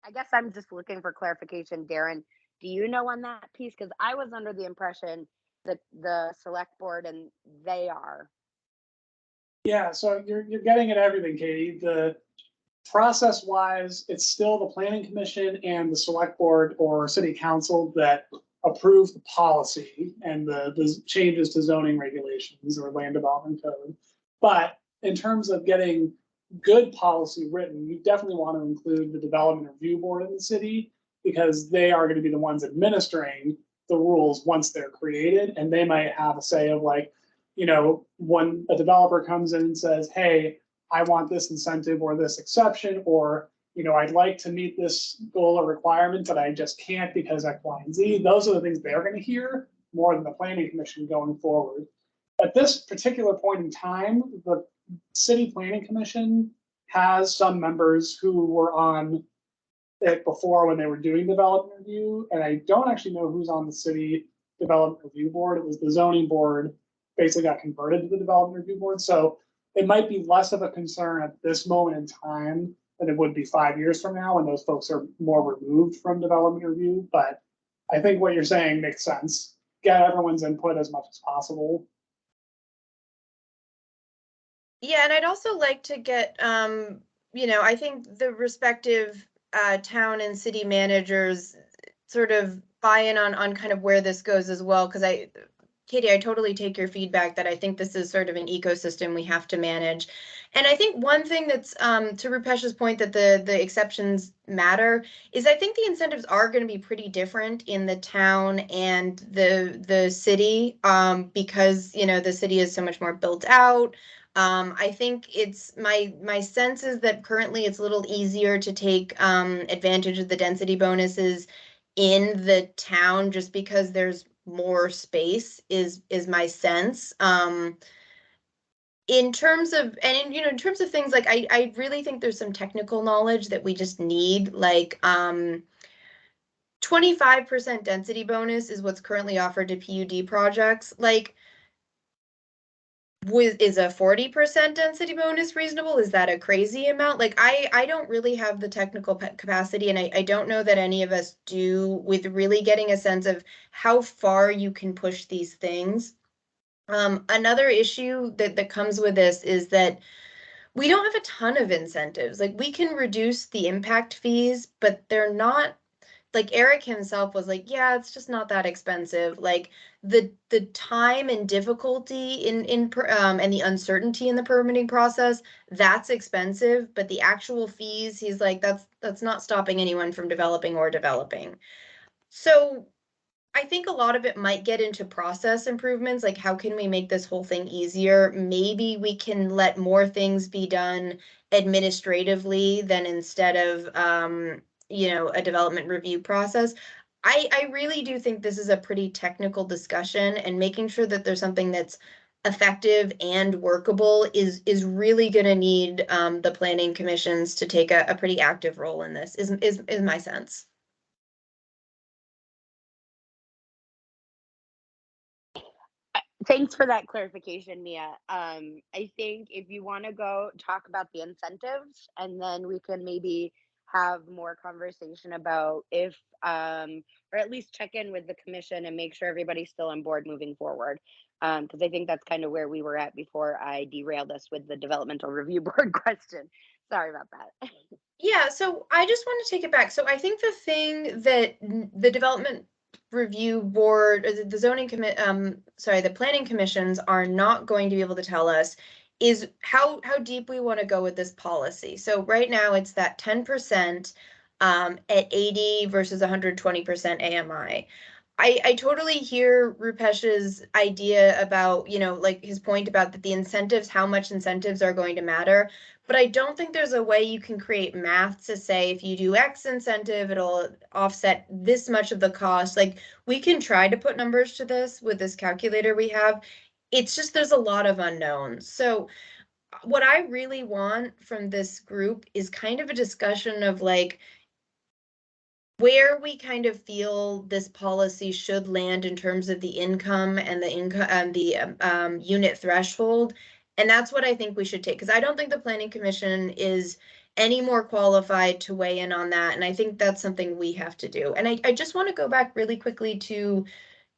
I guess I'm just looking for clarification. Darren, do you know on that piece? Because I was under the impression that the select board and they are. Yeah, so you're getting at everything, Katie. The process wise, it's still the planning commission and the select board or city council that approve the policy and the changes to zoning regulations or land development code. But in terms of getting good policy written, you definitely want to include the development review board in the city, because they are going to be the ones administering the rules once they're created, and they might have a say of like, when a developer comes in and says, hey, I want this incentive or this exception, or I'd like to meet this goal or requirement, but I just can't because X, Y, and Z. Those are the things they're going to hear more than the planning commission going forward. At this particular point in time, the city planning commission has some members who were on it before when they were doing development review, and I don't actually know who's on the city development review board. It was the zoning board basically got converted to the development review board. So it might be less of a concern at this moment in time than it would be 5 years from now when those folks are more removed from development review. But I think what you're saying makes sense. Get everyone's input as much as possible. Yeah, and I'd also like to get, I think the respective town and city managers sort of buy in on kind of where this goes as well, because Katie, I totally take your feedback that I think this is sort of an ecosystem we have to manage. And I think one thing that's to Rupesh's point that the exceptions matter is I think the incentives are going to be pretty different in the town and the city because the city is so much more built out. I think it's my sense is that currently it's a little easier to take advantage of the density bonuses in the town just because there's more space is my sense. In terms of in terms of things like I really think there's some technical knowledge that we just need, like 25% density bonus is what's currently offered to PUD projects. Like, is a 40% density bonus reasonable? Is that a crazy amount? Like, I don't really have the technical capacity, and I don't know that any of us do, with really getting a sense of how far you can push these things. Another issue that comes with this is that we don't have a ton of incentives. Like, we can reduce the impact fees, but they're not, like Eric himself was like, yeah, it's just not that expensive. Like the time and difficulty in and the uncertainty in the permitting process, that's expensive, but the actual fees, he's like, that's not stopping anyone from developing or developing. So I think a lot of it might get into process improvements, like how can we make this whole thing easier? Maybe we can let more things be done administratively than instead of a development review process. I really do think this is a pretty technical discussion, and making sure that there's something that's effective and workable is really going to need the planning commissions to take a pretty active role in this, is my sense. Thanks for that clarification, Mia. I think if you want to go talk about the incentives, and then we can maybe have more conversation about if, or at least check in with the commission and make sure everybody's still on board moving forward. Because I think that's kind of where we were at before I derailed us with the developmental review board question. Sorry about that. Yeah, so I just want to take it back. So I think the thing that the development review board, or the zoning the planning commissions are not going to be able to tell us is how deep we want to go with this policy. So right now it's that 10% at 80 versus 120% AMI. I totally hear Rupesh's idea about, like his point about that the incentives, how much incentives are going to matter. But I don't think there's a way you can create math to say if you do X incentive, it'll offset this much of the cost. Like, we can try to put numbers to this with this calculator we have. it's just there's a lot of unknowns. So what I really want from this group is kind of a discussion of like where we kind of feel this policy should land in terms of the income and the income and the unit threshold. And that's what I think we should take, because I don't think the Planning Commission is any more qualified to weigh in on that. And I think that's something we have to do. And I just want to go back really quickly to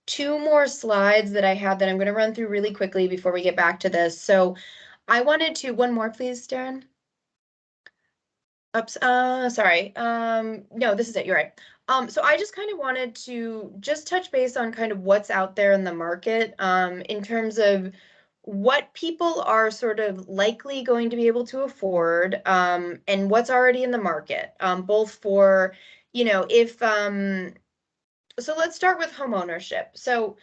two more slides that I had that I'm going to run through really quickly before we get back to this. So I wanted to, one more, please, Darren. Oops, sorry. No, this is it. You're right. So I just kind of wanted to just touch base on kind of what's out there in the market, in terms of what people are sort of likely going to be able to afford, and what's already in the market, both for, if, so let's start with home ownership. So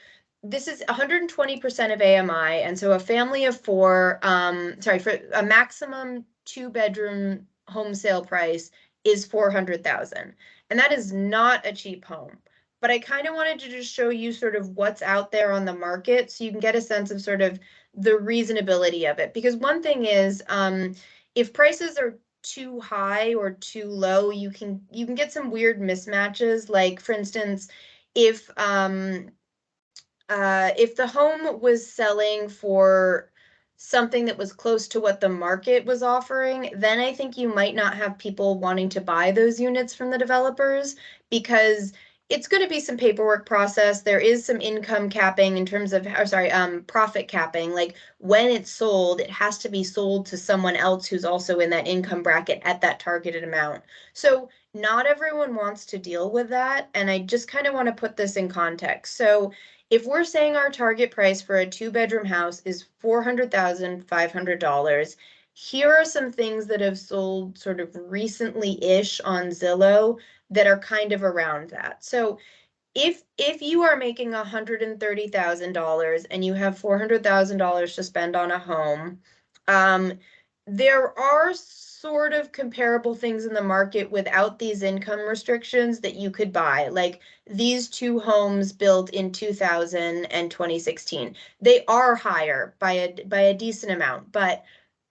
this is 120% of AMI, and so a family of four, for a maximum 2-bedroom home sale price is 400,000, and that is not a cheap home. But I kind of wanted to just show you sort of what's out there on the market so you can get a sense of sort of the reasonability of it. Because one thing is, if prices are too high or too low, you can get some weird mismatches. Like, for instance, if the home was selling for something that was close to what the market was offering, then I think you might not have people wanting to buy those units from the developers, because it's going to be some paperwork process. There is some income capping in terms of, profit capping. Like, when it's sold, it has to be sold to someone else who's also in that income bracket at that targeted amount. So not everyone wants to deal with that. And I just kind of want to put this in context. So if we're saying our target price for a 2-bedroom house is $400,500, here are some things that have sold sort of recently-ish on Zillow that are kind of around that. So if you are making $130,000 and you have $400,000 to spend on a home, there are sort of comparable things in the market without these income restrictions that you could buy. Like these two homes built in 2000 and 2016. They are higher by a decent amount, but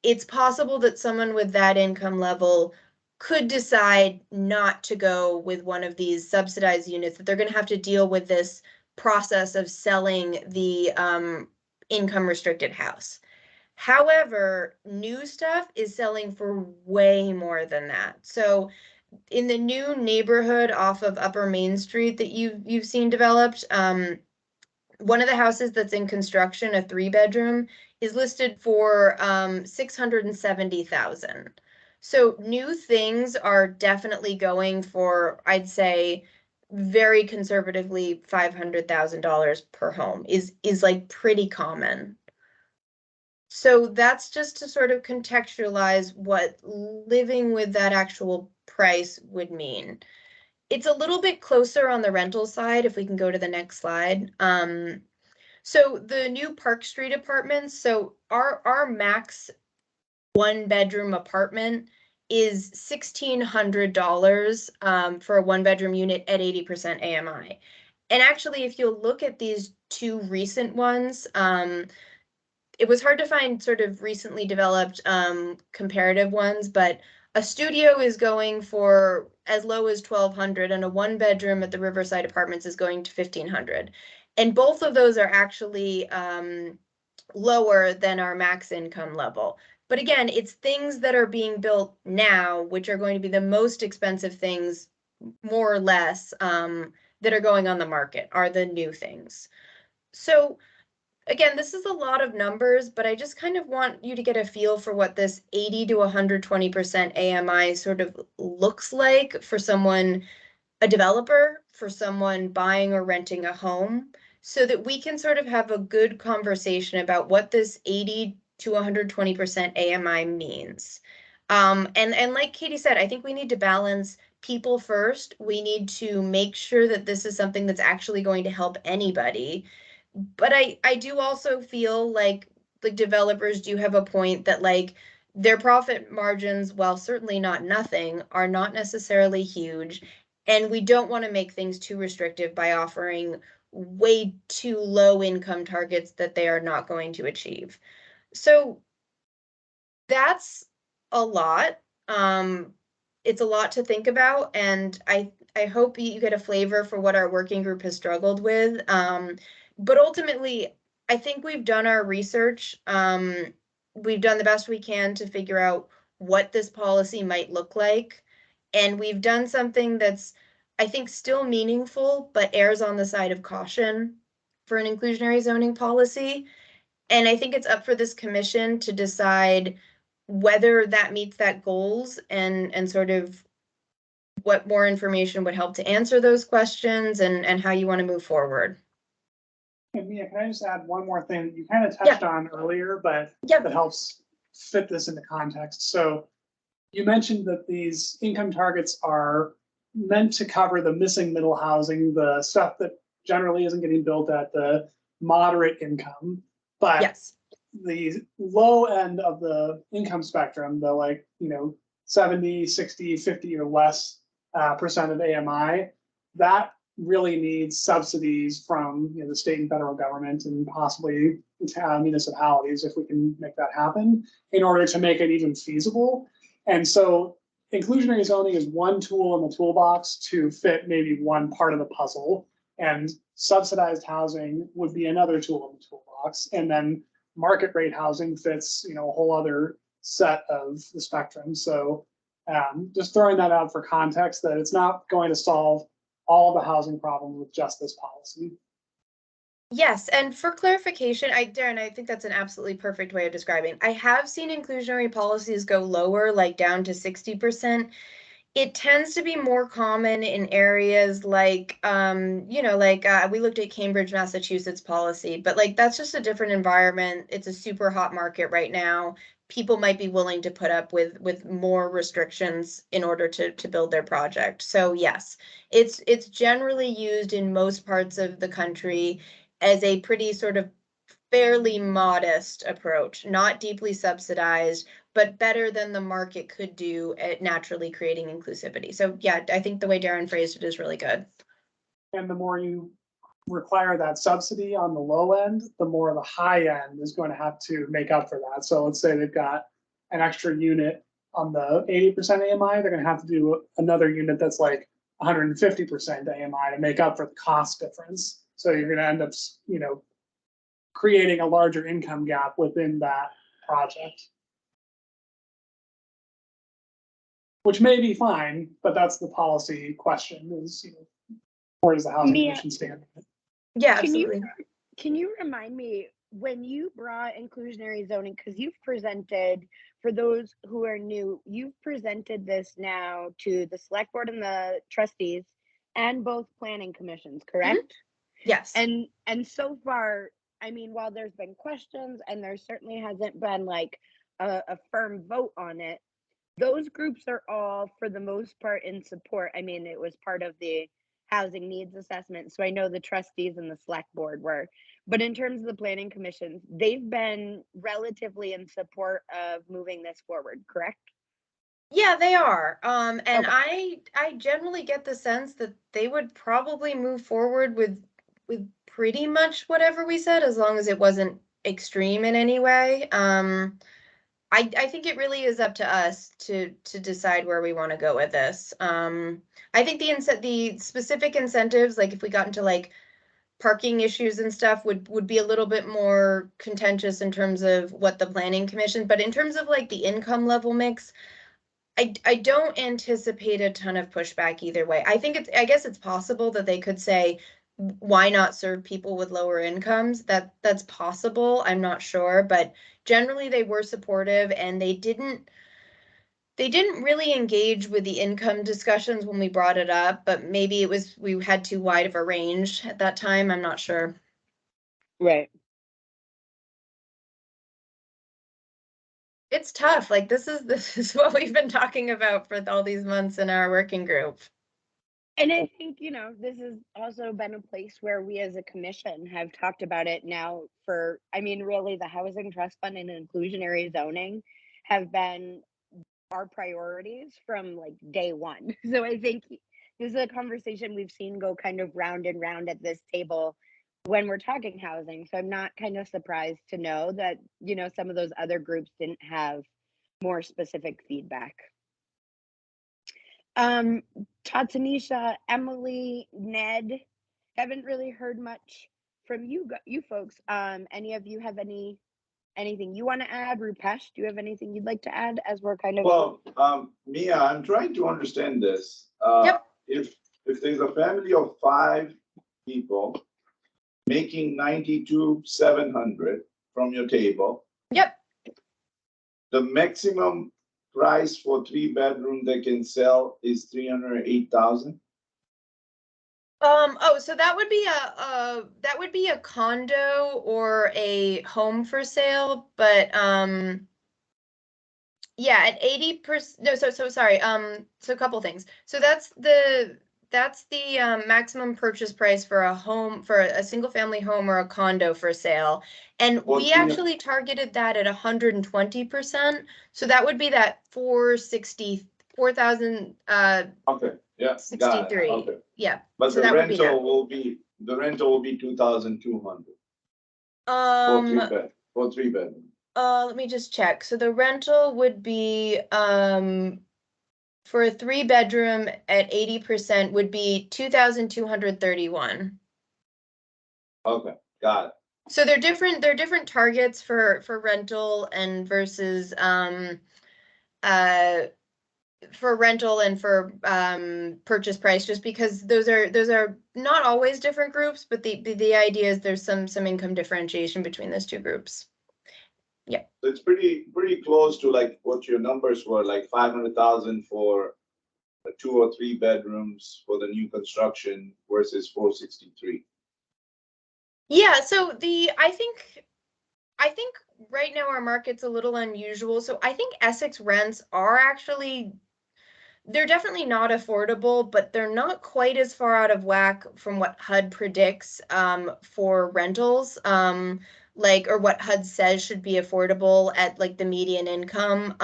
it's possible that someone with that income level could decide not to go with one of these subsidized units, that they're going to have to deal with this process of selling the income restricted house. However, new stuff is selling for way more than that. So in the new neighborhood off of Upper Main Street that you've seen developed, one of the houses that's in construction, a 3-bedroom, is listed for 670,000. So new things are definitely going for, I'd say, very conservatively, $500,000 per home is like pretty common. So that's just to sort of contextualize what living with that actual price would mean. It's a little bit closer on the rental side, if we can go to the next slide. So the new Park Street apartments, so our max 1-bedroom apartment is $1,600 for a 1-bedroom unit at 80% AMI. And actually, if you'll look at these two recent ones, it was hard to find sort of recently developed comparative ones, but a studio is going for as low as $1,200, and a 1-bedroom at the Riverside Apartments is going to $1,500. And both of those are actually lower than our max income level. But again, it's things that are being built now, which are going to be the most expensive things, more or less, that are going on the market, are the new things. So again, this is a lot of numbers, but I just kind of want you to get a feel for what this 80 to 120% AMI sort of looks like for someone, a developer, for someone buying or renting a home, so that we can sort of have a good conversation about what this 80 to 120% AMI means. And like Katie said, I think we need to balance people first. We need to make sure that this is something that's actually going to help anybody. But I do also feel like the developers do have a point that, like, their profit margins, while certainly not nothing, are not necessarily huge. And we don't want to make things too restrictive by offering way too low income targets that they are not going to achieve. So that's a lot. It's a lot to think about, and I hope you get a flavor for what our working group has struggled with. But ultimately, I think we've done our research. We've done the best we can to figure out what this policy might look like, and we've done something that's, I think, still meaningful, but errs on the side of caution for an inclusionary zoning policy. And I think it's up for this commission to decide whether that meets that goals and sort of what more information would help to answer those questions and how you want to move forward. And Mia, can I just add one more thing that you kind of touched on earlier, but that helps fit this into context. So you mentioned that these income targets are meant to cover the missing middle housing, the stuff that generally isn't getting built at the moderate income. But Yes. the low end of the income spectrum, the 70, 60, 50 or less percent of AMI, that really needs subsidies from the state and federal government and possibly municipalities, if we can make that happen, in order to make it even feasible. And so inclusionary zoning is one tool in the toolbox to fit maybe one part of the puzzle, and subsidized housing would be another tool in the toolbox. And then market rate housing fits a whole other set of the spectrum. So just throwing that out for context, that it's not going to solve all the housing problems with just this policy. Yes, and for clarification, Darren, I think that's an absolutely perfect way of describing. I have seen inclusionary policies go lower, like down to 60%. It tends to be more common in areas like, we looked at Cambridge, Massachusetts policy, but like that's just a different environment. It's a super hot market right now. People might be willing to put up with more restrictions in order to build their project. So yes, it's generally used in most parts of the country as a pretty sort of fairly modest approach, not deeply subsidized, but better than the market could do at naturally creating inclusivity. So yeah, I think the way Darren phrased it is really good. And the more you require that subsidy on the low end, the more the high end is going to have to make up for that. So let's say they've got an extra unit on the 80% AMI, they're going to have to do another unit that's like 150% AMI to make up for the cost difference. So you're going to end up, creating a larger income gap within that project, which may be fine, but that's the policy question: is where does the housing commission stand? Yeah, absolutely. Can you remind me, when you brought inclusionary zoning, because you've presented, for those who are new, you've presented this now to the select board and the trustees and both planning commissions, correct? Mm-hmm. Yes. And so far, I mean, while there's been questions and there certainly hasn't been like a firm vote on it, those groups are all, for the most part, in support. I mean, it was part of the housing needs assessment, so I know the trustees and the select board were. But in terms of the planning commissions, they've been relatively in support of moving this forward, correct? Yeah, they are. And Okay. I generally get the sense that they would probably move forward with pretty much whatever we said, as long as it wasn't extreme in any way. I think it really is up to us to decide where we want to go with this. I think the specific incentives, like if we got into like parking issues and stuff, would be a little bit more contentious in terms of what the planning commission, but in terms of like the income level mix, I don't anticipate a ton of pushback either way. I guess it's possible that they could say, why not serve people with lower incomes? That's possible. I'm not sure, but generally they were supportive, and they didn't really engage with the income discussions when we brought it up, but maybe it was we had too wide of a range at that time. I'm not sure. Right. It's tough. Like this is what we've been talking about for all these months in our working group. And I think, this has also been a place where we as a commission have talked about it now for, I mean, really the housing trust fund and inclusionary zoning have been our priorities from like day one. So I think, this is a conversation we've seen go kind of round and round at this table when we're talking housing. So I'm not kind of surprised to know that, you know, some of those other groups didn't have more specific feedback. Tatanisha, Emily, Ned, haven't really heard much from you folks. Any of you have anything you want to add? Rupesh, do you have anything you'd like to add as we're kind of? Well, Mia, I'm trying to understand this. Yep. If there's a family of 5 people making 92,700 from your table. Yep. The maximum price for 3-bedroom they can sell is 308,000. Oh, so that would be a condo or a home for sale, but yeah, at 80%. No, so sorry. So a couple things. So that's the maximum purchase price for a home, for a single family home or a condo for sale, and we actually targeted that at 120%. So that would be that 4,000. Okay. Yeah. 63. Okay. Yeah. But so the that rental will be 2,200 for 3-bedroom. Let me just check. So the rental would be for a 3-bedroom at 80% would be 2,231. Okay, got it. So they're different targets for rental and versus for rental and for purchase price, just because those are not always different groups, but the idea is there's some income differentiation between those two groups. Yeah. So it's pretty close to like what your numbers were, like 500,000 for 2 or 3 bedrooms for the new construction versus 463. Yeah, so I think right now our market's a little unusual. So I think Essex rents are actually, they're definitely not affordable, but they're not quite as far out of whack from what HUD predicts for rentals, like, or what HUD says should be affordable at like the median income.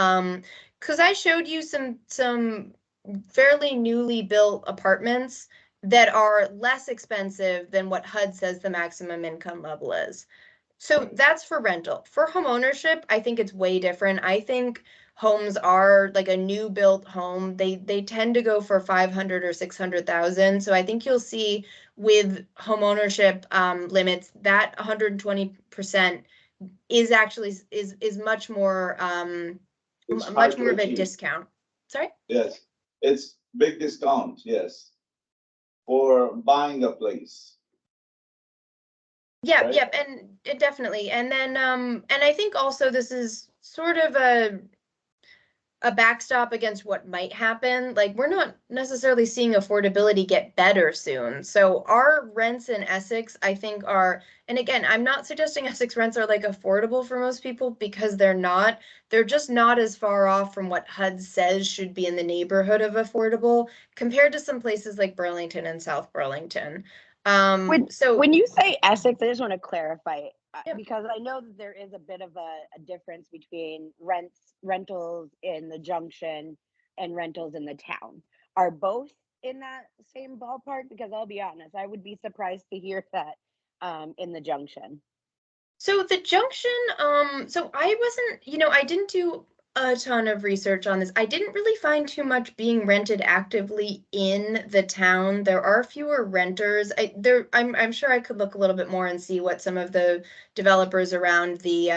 Because I showed you some fairly newly built apartments that are less expensive than what HUD says the maximum income level is. So that's for rental. For home ownership, I think it's way different. I think homes are like a new built home. They tend to go for 500 or 600,000. So I think you'll see with home ownership limits that 120% is actually is much more much more of a discount. Sorry? Yes, it's big discount, yes, for buying a place. Yeah, right? yep, and it definitely. And then and I think also this is sort of a backstop against what might happen. Like, we're not necessarily seeing affordability get better soon. So our rents in Essex, I think, are, and again, I'm not suggesting Essex rents are like affordable for most people, because they're not. They're just not as far off from what HUD says should be in the neighborhood of affordable compared to some places like Burlington and South Burlington. When you say Essex, I just want to clarify, Yeah. because I know that there is a bit of a difference between rentals in the Junction and rentals in the town. Are both in that same ballpark? Because I'll be honest, I would be surprised to hear that in the Junction. So the Junction, so I wasn't, I didn't do a ton of research on this. I didn't really find too much being rented actively in the town. There are fewer renters. I'm sure I could look a little bit more and see what some of the developers around the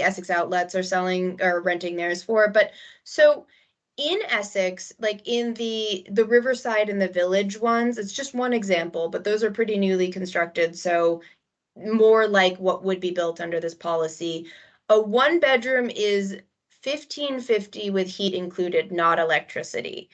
Essex outlets are selling or renting theirs for. But so in Essex, like in the Riverside and the Village ones, it's just one example, but those are pretty newly constructed. So more like what would be built under this policy. A 1-bedroom is $1,550 with heat included, not electricity.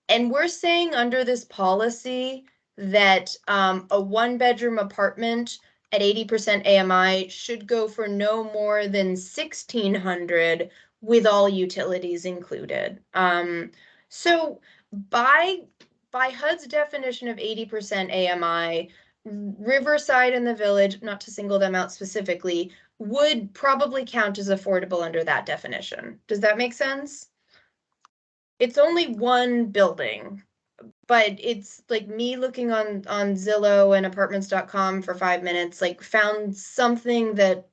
And we're saying under this policy that a 1-bedroom apartment at 80% AMI should go for no more than $1,600 with all utilities included. So by HUD's definition of 80% AMI, Riverside and the Village, not to single them out specifically, would probably count as affordable under that definition. Does that make sense? It's only one building, but it's like me looking on Zillow and apartments.com for 5 minutes, like found something that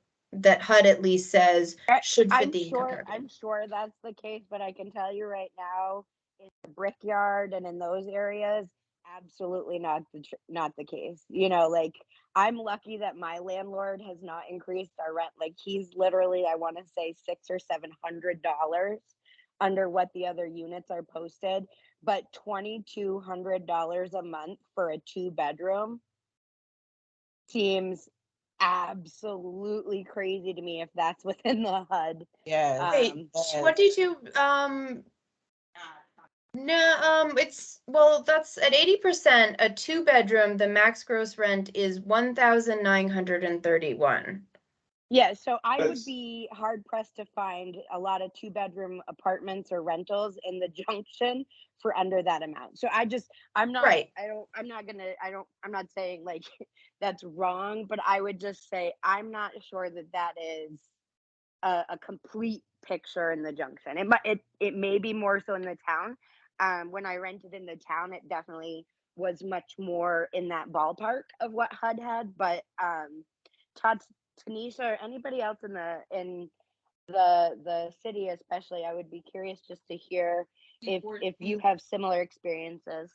HUD at least says should fit the income target. I'm sure that's the case, but I can tell you right now, in the Brickyard and in those areas, absolutely not the case. You know, like I'm lucky that my landlord has not increased our rent. Like he's literally, I want to say $600 or $700 under what the other units are posted, but $2,200 a month for a 2-bedroom seems absolutely crazy to me if that's within the HUD. Yes. Wait, yes. 22, no, it's, well, that's at 80%, a 2-bedroom, the max gross rent is 1,931. Yeah, so I would That's- be hard pressed to find a lot of 2-bedroom apartments or rentals in the Junction for under that amount. So I'm not, Right. I'm not saying like that's wrong, but I would just say I'm not sure that that is a complete picture in the Junction. It may be more so in the town. When I rented in the town, it definitely was much more in that ballpark of what HUD had. But Todd, Tanisha, or anybody else in the city, especially, I would be curious just to hear if you have similar experiences.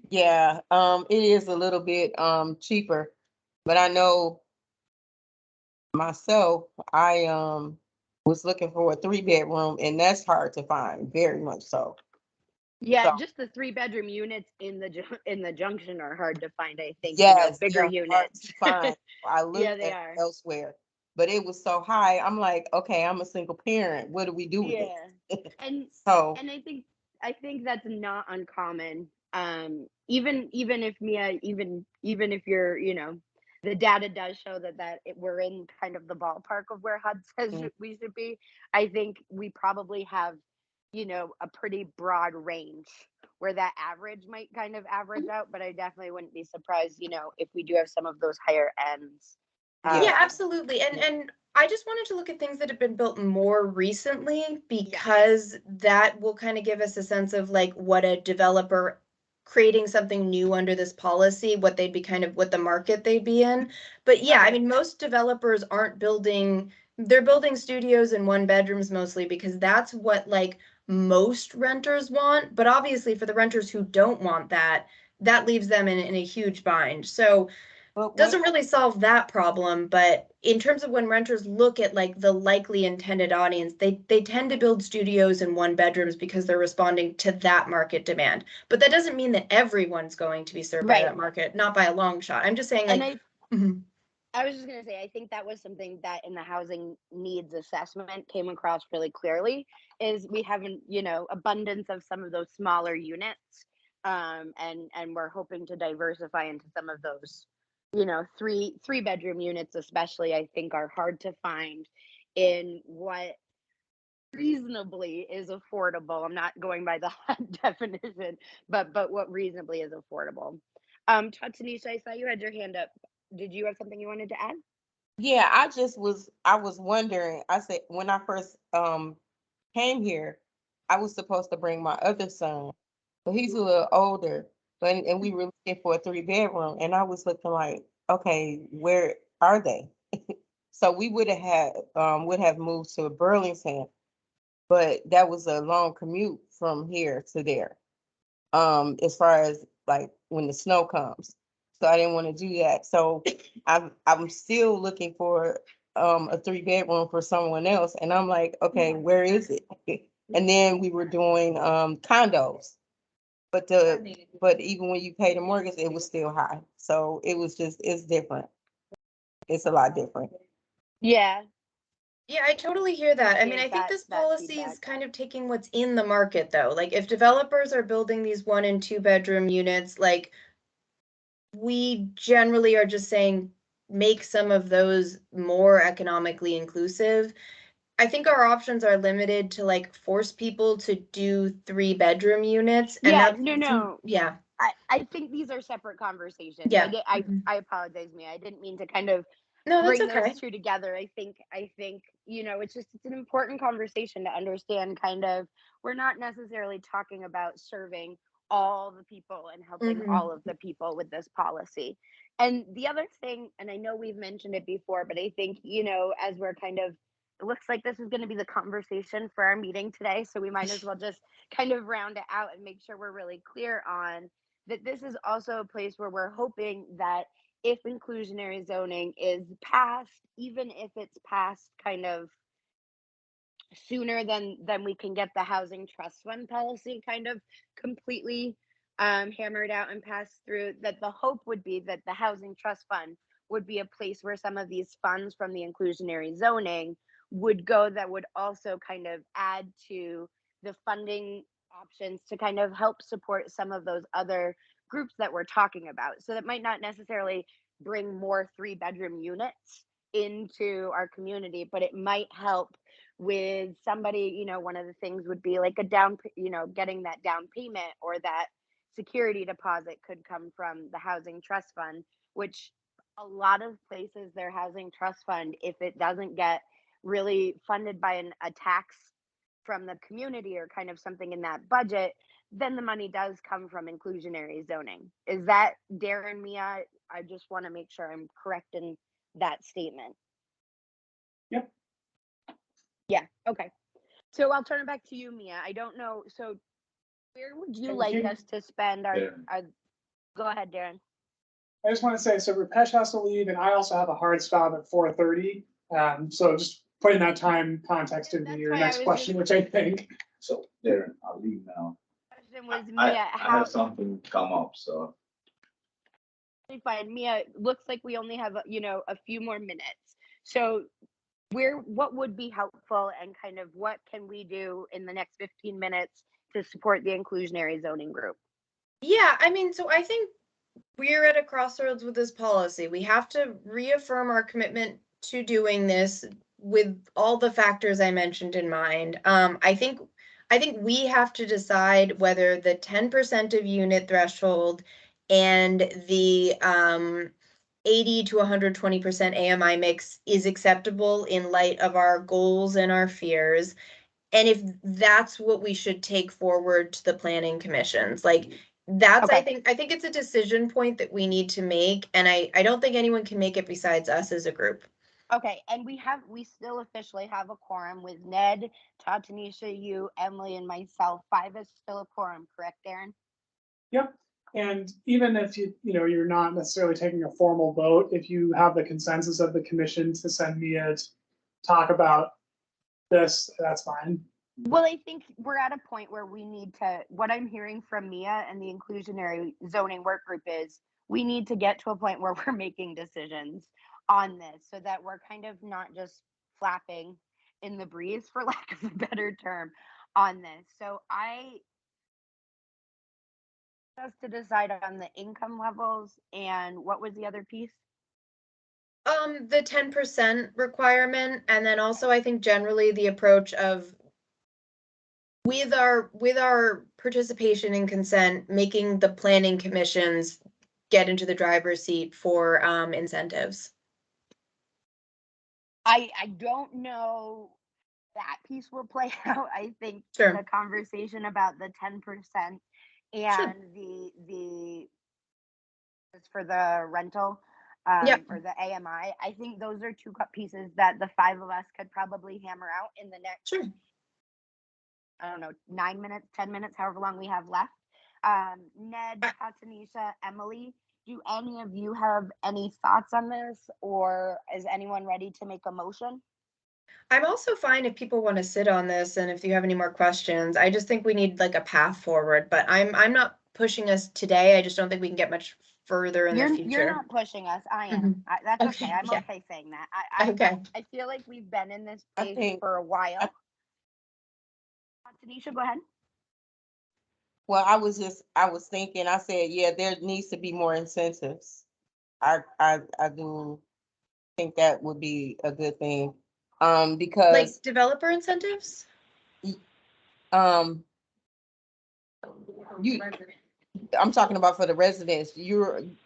Yeah, it is a little bit cheaper, but I know myself, I was looking for a 3-bedroom, and that's hard to find, very much so. Yeah, So, just the 3-bedroom units in the Junction are hard to find. I think yes, bigger they're hard units. to find. I Yeah, looked they at are. elsewhere, but it was so high. I'm like, okay, I'm a single parent. What do we do with Yeah, it? and So, I think that's not uncommon. Even if Mia, even if you're, the data does show we're in kind of the ballpark of where HUD says mm, we should be. I think we probably have, a pretty broad range where that average might kind of average out. But I definitely wouldn't be surprised, if we do have some of those higher ends. Yeah. Yeah, absolutely. And I just wanted to look at things that have been built more recently Yeah. because that will kind of give us a sense of like what a developer creating something new under this policy, what they'd be kind of what the market they'd be in. But yeah, I Okay. mean, most developers aren't building, they're building studios and 1-bedrooms mostly because that's what like most renters want. But obviously for the renters who don't want that, that leaves them in a huge bind. So but what, doesn't really solve that problem, but in terms of when renters look at like the likely intended audience, they tend to build studios and 1-bedrooms because they're responding to that market demand. But that doesn't mean that everyone's going to be served by Right. that market, not by a long shot. I'm just saying And like mhm. I was just gonna say, I think that was something that in the housing needs assessment came across really clearly, is we have an, abundance of some of those smaller units. And we're hoping to diversify into some of those, three-bedroom units, especially, I think are hard to find in what reasonably is affordable. I'm not going by the definition, but what reasonably is affordable. Tanisha, I saw you had your hand up. Did you have something you wanted to add? yeah, I was wondering, I said, when I first came here, I was supposed to bring my other son, but he's a little older, but and we were looking for a 3-bedroom, and I was looking like, okay, where are they? So we would have moved to Burlington, but that was a long commute from here to there. As far as like when the snow comes. So I didn't want to do that. So I'm still looking for a 3-bedroom for someone else. And I'm like, okay, where is it? And then we were doing condos. But even when you pay the mortgage, it was still high. So it's different. It's a lot different. Yeah, Yeah, I totally hear that. I mean, gave I think that this that policy is feedback. kind of taking what's in the market though. Like if developers are building these 1 and 2-bedroom units, like we generally are just saying make some of those more economically inclusive. I think our options are limited to like force people to do 3-bedroom units and Yeah, that's no. yeah. I think these are separate conversations. Yeah. I apologize, Mia. I didn't mean to kind of No, that's bring okay. those two together. I think, you know, it's an important conversation to understand kind of we're not necessarily talking about serving all the people and helping Mhm. all of the people with this policy. And the other thing, and I know we've mentioned it before, but I think, you know, as we're kind of it looks like this is going to be the conversation for our meeting today, so we might as well just kind of round it out and make sure we're really clear on that this is also a place where we're hoping that if inclusionary zoning is passed, even if it's passed kind of sooner than we can get the housing trust fund policy kind of completely hammered out and passed through, that the hope would be that the housing trust fund would be a place where some of these funds from the inclusionary zoning would go, that would also kind of add to the funding options to kind of help support some of those other groups that we're talking about. So that might not necessarily bring more 3-bedroom units into our community, but it might help with somebody, you know, one of the things would be like a you know, getting that down payment, or that security deposit could come from the housing trust fund, which a lot of places, their housing trust fund, if it doesn't get really funded by a tax from the community or kind of something in that budget, then the money does come from inclusionary zoning. Is that Darren, Mia? I just want to make sure I'm correct in that statement. Yep. Yeah, okay. So I'll turn it back to you, Mia. I don't know. So where would you Thank like you. us to spend our, Darren. our go ahead, Darren. I just want to say, so Rupesh has to leave, and I also have a hard stop at 4:30. So just putting that time context Yeah, into that's your why I next was question, which I think. So Darren, I'll leave now. Question was I, Mia, I how have something come up, so. fine. Mia, looks like we only have, you know, a few more minutes. So what would be helpful, and kind of what can we do in the next 15 minutes to support the inclusionary zoning group? Yeah, I mean, so I think we're at a crossroads with this policy. We have to reaffirm our commitment to doing this with all the factors I mentioned in mind. I think we have to decide whether the 10% of unit threshold and the 80 to 120% AMI mix is acceptable in light of our goals and our fears. And if that's what we should take forward to the planning commissions, like that's, Okay. I think it's a decision point that we need to make, and I don't think anyone can make it besides us as a group. Okay, and we still officially have a quorum with Ned, Tatanisha, you, Emily, and myself. 5 is still a quorum, correct, Darren? Yep. And even if you're not necessarily taking a formal vote, if you have the consensus of the commission to send me a talk about this, that's fine. Well, I think we're at a point where we need to, what I'm hearing from Mia and the inclusionary zoning work group is we need to get to a point where we're making decisions on this, so that we're kind of not just flapping in the breeze, for lack of a better term, on this. So I us to decide on the income levels, and what was the other piece? The 10% requirement, and then also I think generally the approach of with our participation and consent, making the planning commissions get into the driver's seat for incentives. I don't know that piece will play out. I think Sure. the conversation about the 10% Sure. and the for the rental Yep. or the AMI, I think those are two pieces that the 5 of us could probably hammer out in the next, Sure. I don't know, 9 minutes, 10 minutes, however long we have left. Ned, Tanisha, Emily, do any of you have any thoughts on this, or is anyone ready to make a motion? I'm also fine if people want to sit on this, and if you have any more questions. I just think we need like a path forward, but I'm not pushing us today. I just don't think we can get much further in the You're future. not pushing us. I am. Mhm. That's Okay, okay. I'm yeah. okay saying that. I Okay. I feel like we've been in this I place think, for a while. I- Tanisha, go ahead. well, I was thinking, I said, yeah, there needs to be more incentives. I do think that would be a good thing. Like Because, developer incentives? um, I'm talking about for the residents.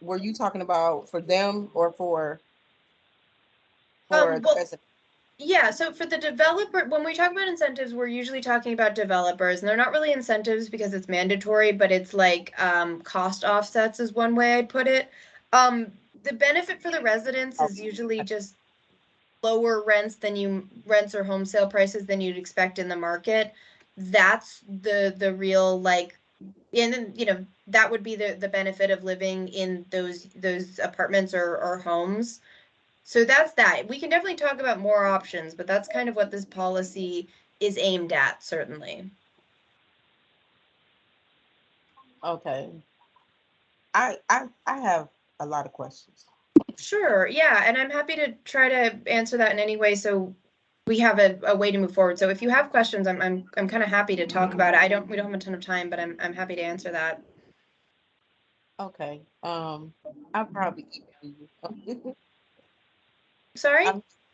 Were you talking about for them or for? for the Well, resident? yeah, so for the developer, when we talk about incentives, we're usually talking about developers, and they're not really incentives because it's mandatory, but it's like cost offsets is one way I'd put it. The benefit for the residents is usually just lower rents or home sale prices than you'd expect in the market. That's the real like, and you know, that would be the benefit of living in those apartments or homes. So that's that. We can definitely talk about more options, but that's kind of what this policy is aimed at, certainly. Okay. I have a lot of questions. Sure, yeah, and I'm happy to try to answer that in any way so we have a way to move forward. So if you have questions, I'm kind of happy to talk about it. We don't have a ton of time, but I'm happy to answer that. Okay. I'll probably email you. Sorry?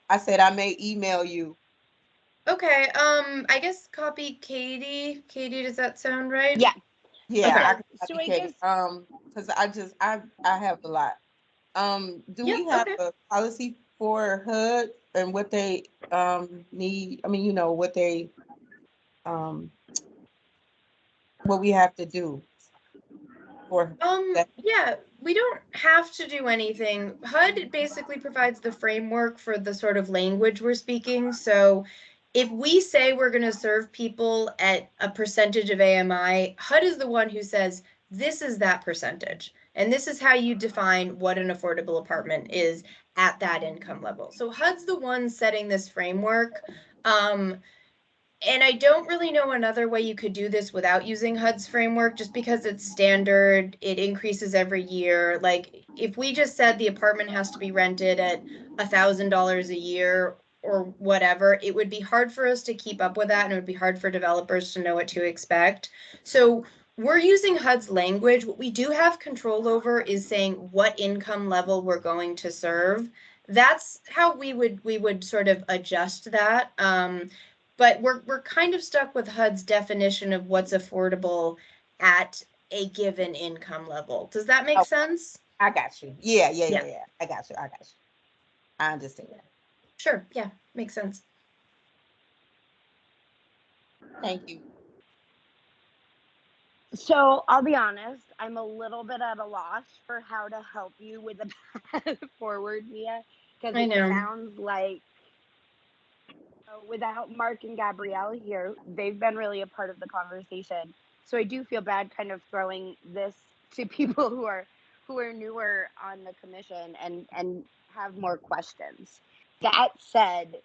I said I may email you. Okay, I guess copy Katie. Katie, does that sound right? Yeah. Yeah, Okay. I can So I communicate. guess Because I have a lot. Do Yep, we have okay. a policy for HUD and what they need? I mean, you know, um what we have to do for that. Yeah, we don't have to do anything. HUD basically provides the framework for the sort of language we're speaking. So if we say we're going to serve people at a percentage of AMI, HUD is the one who says this is that percentage. And this is how you define what an affordable apartment is at that income level. So HUD's the one setting this framework. Um, and I don't really know another way you could do this without using HUD's framework, just because it's standard, it increases every year. Like if we just said the apartment has to be rented at $1,000 a year or whatever, it would be hard for us to keep up with that, and it would be hard for developers to know what to expect. So we're using HUD's language. What we do have control over is saying what income level we're going to serve. That's how we would sort of adjust that. But we're kind of stuck with HUD's definition of what's affordable at a given income level. Does that make Oh, sense? I got you. Yeah, yeah, yeah, Yeah, yeah. I got you. I got you. I understand. sure. Yeah, makes sense. Thank you. so I'll be honest, I'm a little bit at a loss for how to help you with the path forward, Mia, because I it know. sounds like without Mark and Gabrielle here, they've been really a part of the conversation. So I do feel bad kind of throwing this to people who are newer on the commission and have more questions. That said,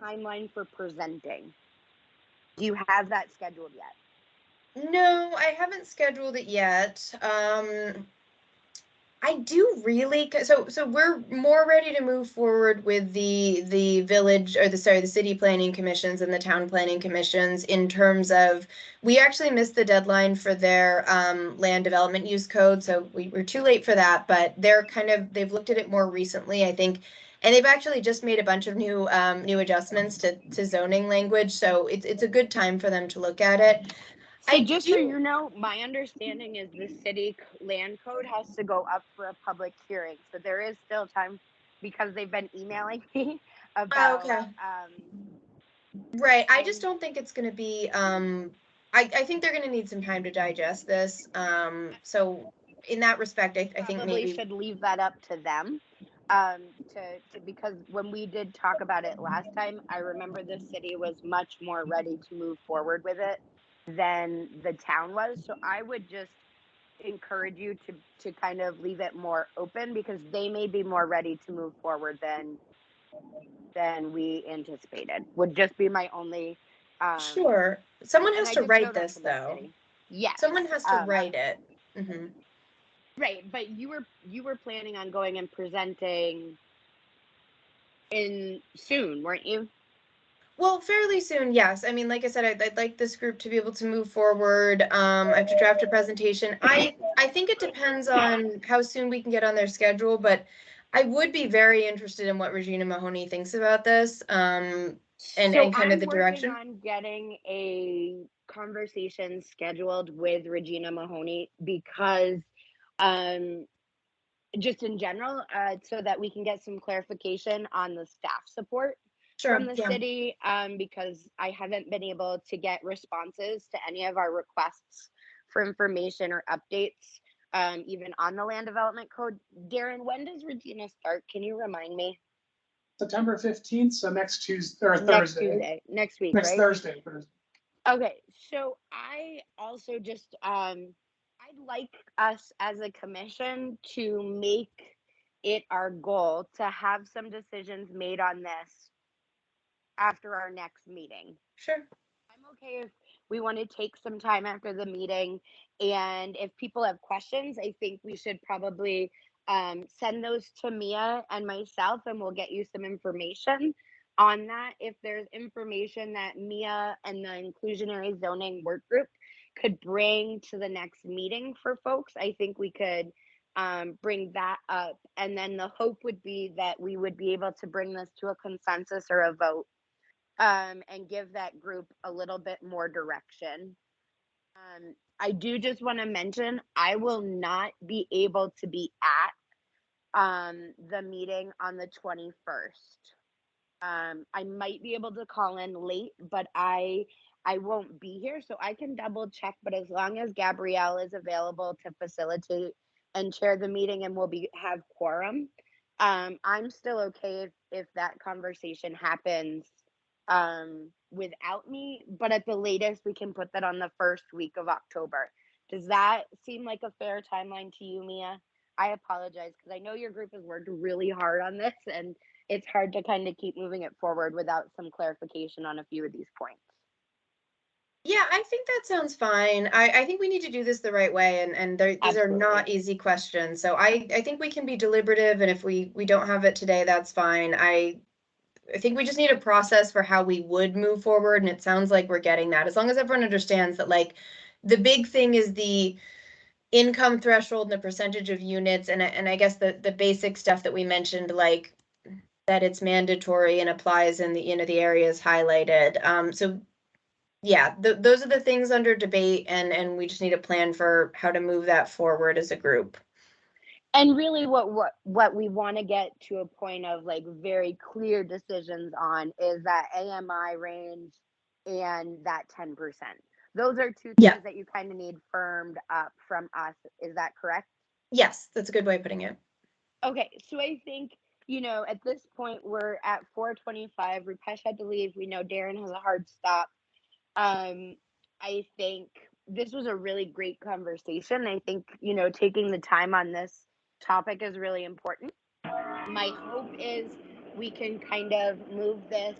timeline for presenting. Do you have that scheduled yet? No, I haven't scheduled it yet. I do really, so we're more ready to move forward with the village or the city planning commissions and the town planning commissions in terms of, we actually missed the deadline for their land development use code, so we were too late for that, but they've looked at it more recently, I think, and they've actually just made a bunch of new adjustments to zoning language, so it's a good time for them to look at it. So I just so do. you know, my understanding is the city land code has to go up for a public hearing. So there is still time because they've been emailing me Oh, about okay. Right. I just um, don't think it's going to be, I think they're going to need some time to digest this. So in that respect, I think probably maybe, should leave that up to them. To because when we did talk about it last time, I remember the city was much more ready to move forward with it than the town was. So I would just encourage you to kind of leave it more open because they may be more ready to move forward than we anticipated. Would just be my only sure. Someone and has I to did show write that this to the though. city. Yes. Someone has to write it. Hmm. Right, but you were planning on going and presenting in soon, weren't you? Well, fairly soon, yes. I mean, like I said, I'd like this group to be able to move forward. I have to draft a presentation. I think it depends on how soon we can get on their schedule, but I would be very interested in what Regina Mahoney thinks about this, So and kind of I'm the working direction. on getting a conversation scheduled with Regina Mahoney because um just in general, so that we can get some clarification on the staff support Sure, from the yeah. city, because I haven't been able to get responses to any of our requests for information or updates, even on the land development code. Darren, when does Regina start? Can you remind me? September 15th, so next Tuesday or Next Thursday. Tuesday, next week, Next right? Thursday. Okay, so I also just I'd like us as a commission to make it our goal to have some decisions made on this after our next meeting. Sure. I'm okay if we want to take some time after the meeting, and if people have questions, I think we should probably send those to Mia and myself, and we'll get you some information on that. If there's information that Mia and the inclusionary zoning work group could bring to the next meeting for folks, I think we could bring that up. And then the hope would be that we would be able to bring this to a consensus or a vote, and give that group a little bit more direction. I do just want to mention I will not be able to be at the meeting on the 21st. I might be able to call in late, but I won't be here, so I can double check. But as long as Gabrielle is available to facilitate and chair the meeting, and we'll have quorum, I'm still okay if that conversation happens without me. But at the latest, we can put that on the first week of October. Does that seem like a fair timeline to you, Mia? I apologize because I know your group has worked really hard on this, and it's hard to kind of keep moving it forward without some clarification on a few of these points. Yeah, I think that sounds fine. I think we need to do this the right way, and these are not easy questions. So I think we can be deliberative, and if we don't have it today, that's fine. I think we just need a process for how we would move forward, and it sounds like we're getting that. As long as everyone understands that, like, the big thing is the income threshold and the percentage of units, and I guess the basic stuff that we mentioned, like that it's mandatory and applies in the the areas highlighted. So yeah, those are the things under debate, and we just need a plan for how to move that forward as a group. And really what we want to get to a point of like very clear decisions on is that AMI range and that 10%. Those are two things that you kind of need firmed up from us. Is that correct? Yes, that's a good way of putting it. Okay, so I think, at this point we're at 4:25. Rupesh had to leave. We know Darren has a hard stop. I think this was a really great conversation. I think, taking the time on this topic is really important. My hope is we can kind of move this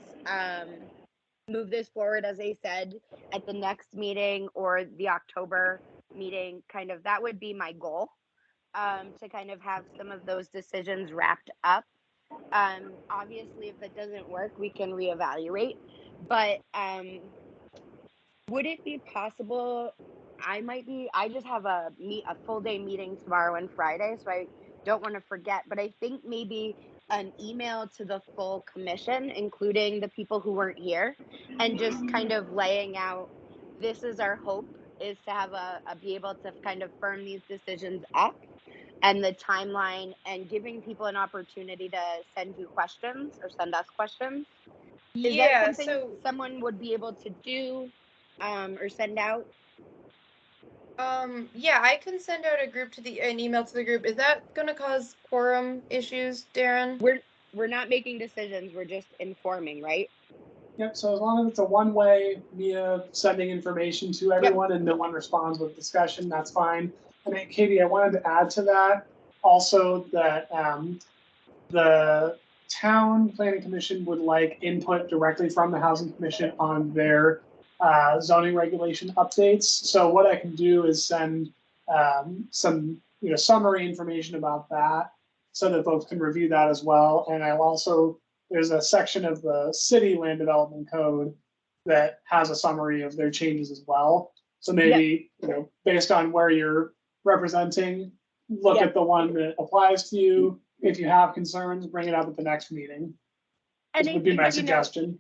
forward, as I said, at the next meeting or the October meeting. Kind of that would be my goal, to kind of have some of those decisions wrapped up. Obviously, if that doesn't work, we can reevaluate. But would it be possible? I just have a full day meeting tomorrow and Friday, so I don't want to forget. But I think maybe an email to the full commission, including the people who weren't here, and just kind of laying out, this is our hope, is to have be able to kind of firm these decisions up and the timeline, and giving people an opportunity to send you questions or send us questions. Is that something someone would be able to do, or send out? Yeah, I can send out an email to the group. Is that going to cause quorum issues, Darren? We're not making decisions. We're just informing, right? Yep. So as long as it's a one-way, Mia sending information to everyone and no one responds with discussion, that's fine. And then, Katie, I wanted to add to that also that the town planning commission would like input directly from the housing commission on their zoning regulation updates. So what I can do is send some summary information about that so that folks can review that as well. And I'll also, there's a section of the city land development code that has a summary of their changes as well. So maybe, based on where you're representing, look at the one that applies to you. If you have concerns, bring it up at the next meeting. This would be my suggestion.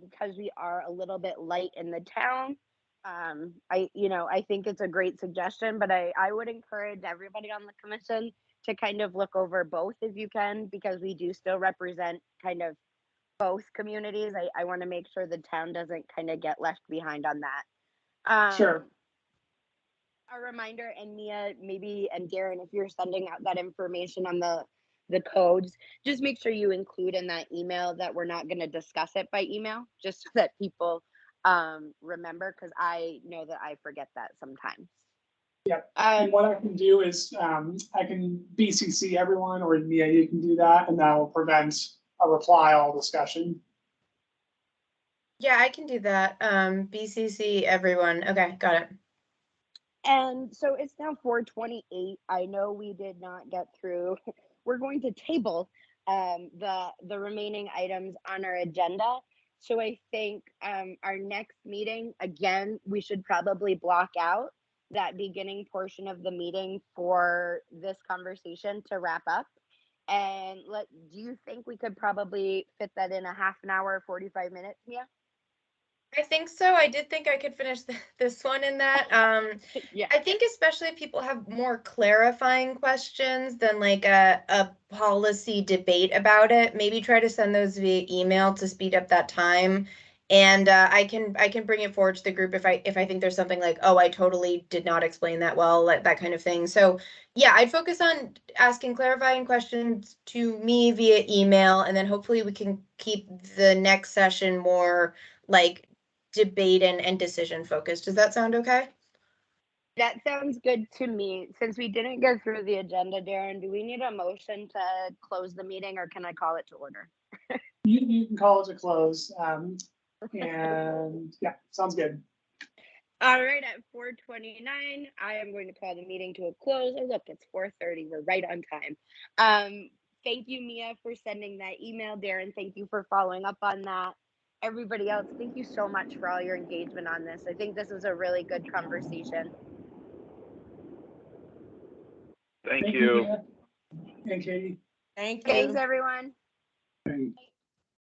Because we are a little bit light in the town, I think it's a great suggestion, but I would encourage everybody on the commission to kind of look over both if you can, because we do still represent kind of both communities. I want to make sure the town doesn't kind of get left behind on that. Sure. A reminder, and Mia, maybe, and Darren, if you're sending out that information on the codes, just make sure you include in that email that we're not going to discuss it by email, just so that people remember, because I know that I forget that sometimes. Yep. And what I can do is I can BCC everyone, or Mia, you can do that, and that will prevent a reply all discussion. Yeah, I can do that. BCC everyone. Okay, got it. And so it's now 4:28. I know we did not get through. We're going to table the remaining items on our agenda. So I think our next meeting, again, we should probably block out that beginning portion of the meeting for this conversation to wrap up. And do you think we could probably fit that in a half an hour, 45 minutes, Mia? I think so. I did think I could finish this one in that. Yeah. I think especially if people have more clarifying questions than like a policy debate about it, maybe try to send those via email to speed up that time. And I can bring it forward to the group if I think there's something like, oh, I totally did not explain that well, like that kind of thing. So yeah, I'd focus on asking clarifying questions to me via email, and then hopefully we can keep the next session more like debate and decision focused. Does that sound okay? That sounds good to me. Since we didn't get through the agenda, Darren, do we need a motion to close the meeting, or can I call it to order? You can call it a close. And yeah, sounds good. All right, at 4:29, I am going to call the meeting to a close. Oh, look, it's 4:30. We're right on time. Thank you, Mia, for sending that email. Darren, thank you for following up on that. Everybody else, thank you so much for all your engagement on this. I think this was a really good conversation. Thank you. Mia and Katie. Thank Thanks, you. everyone. Thank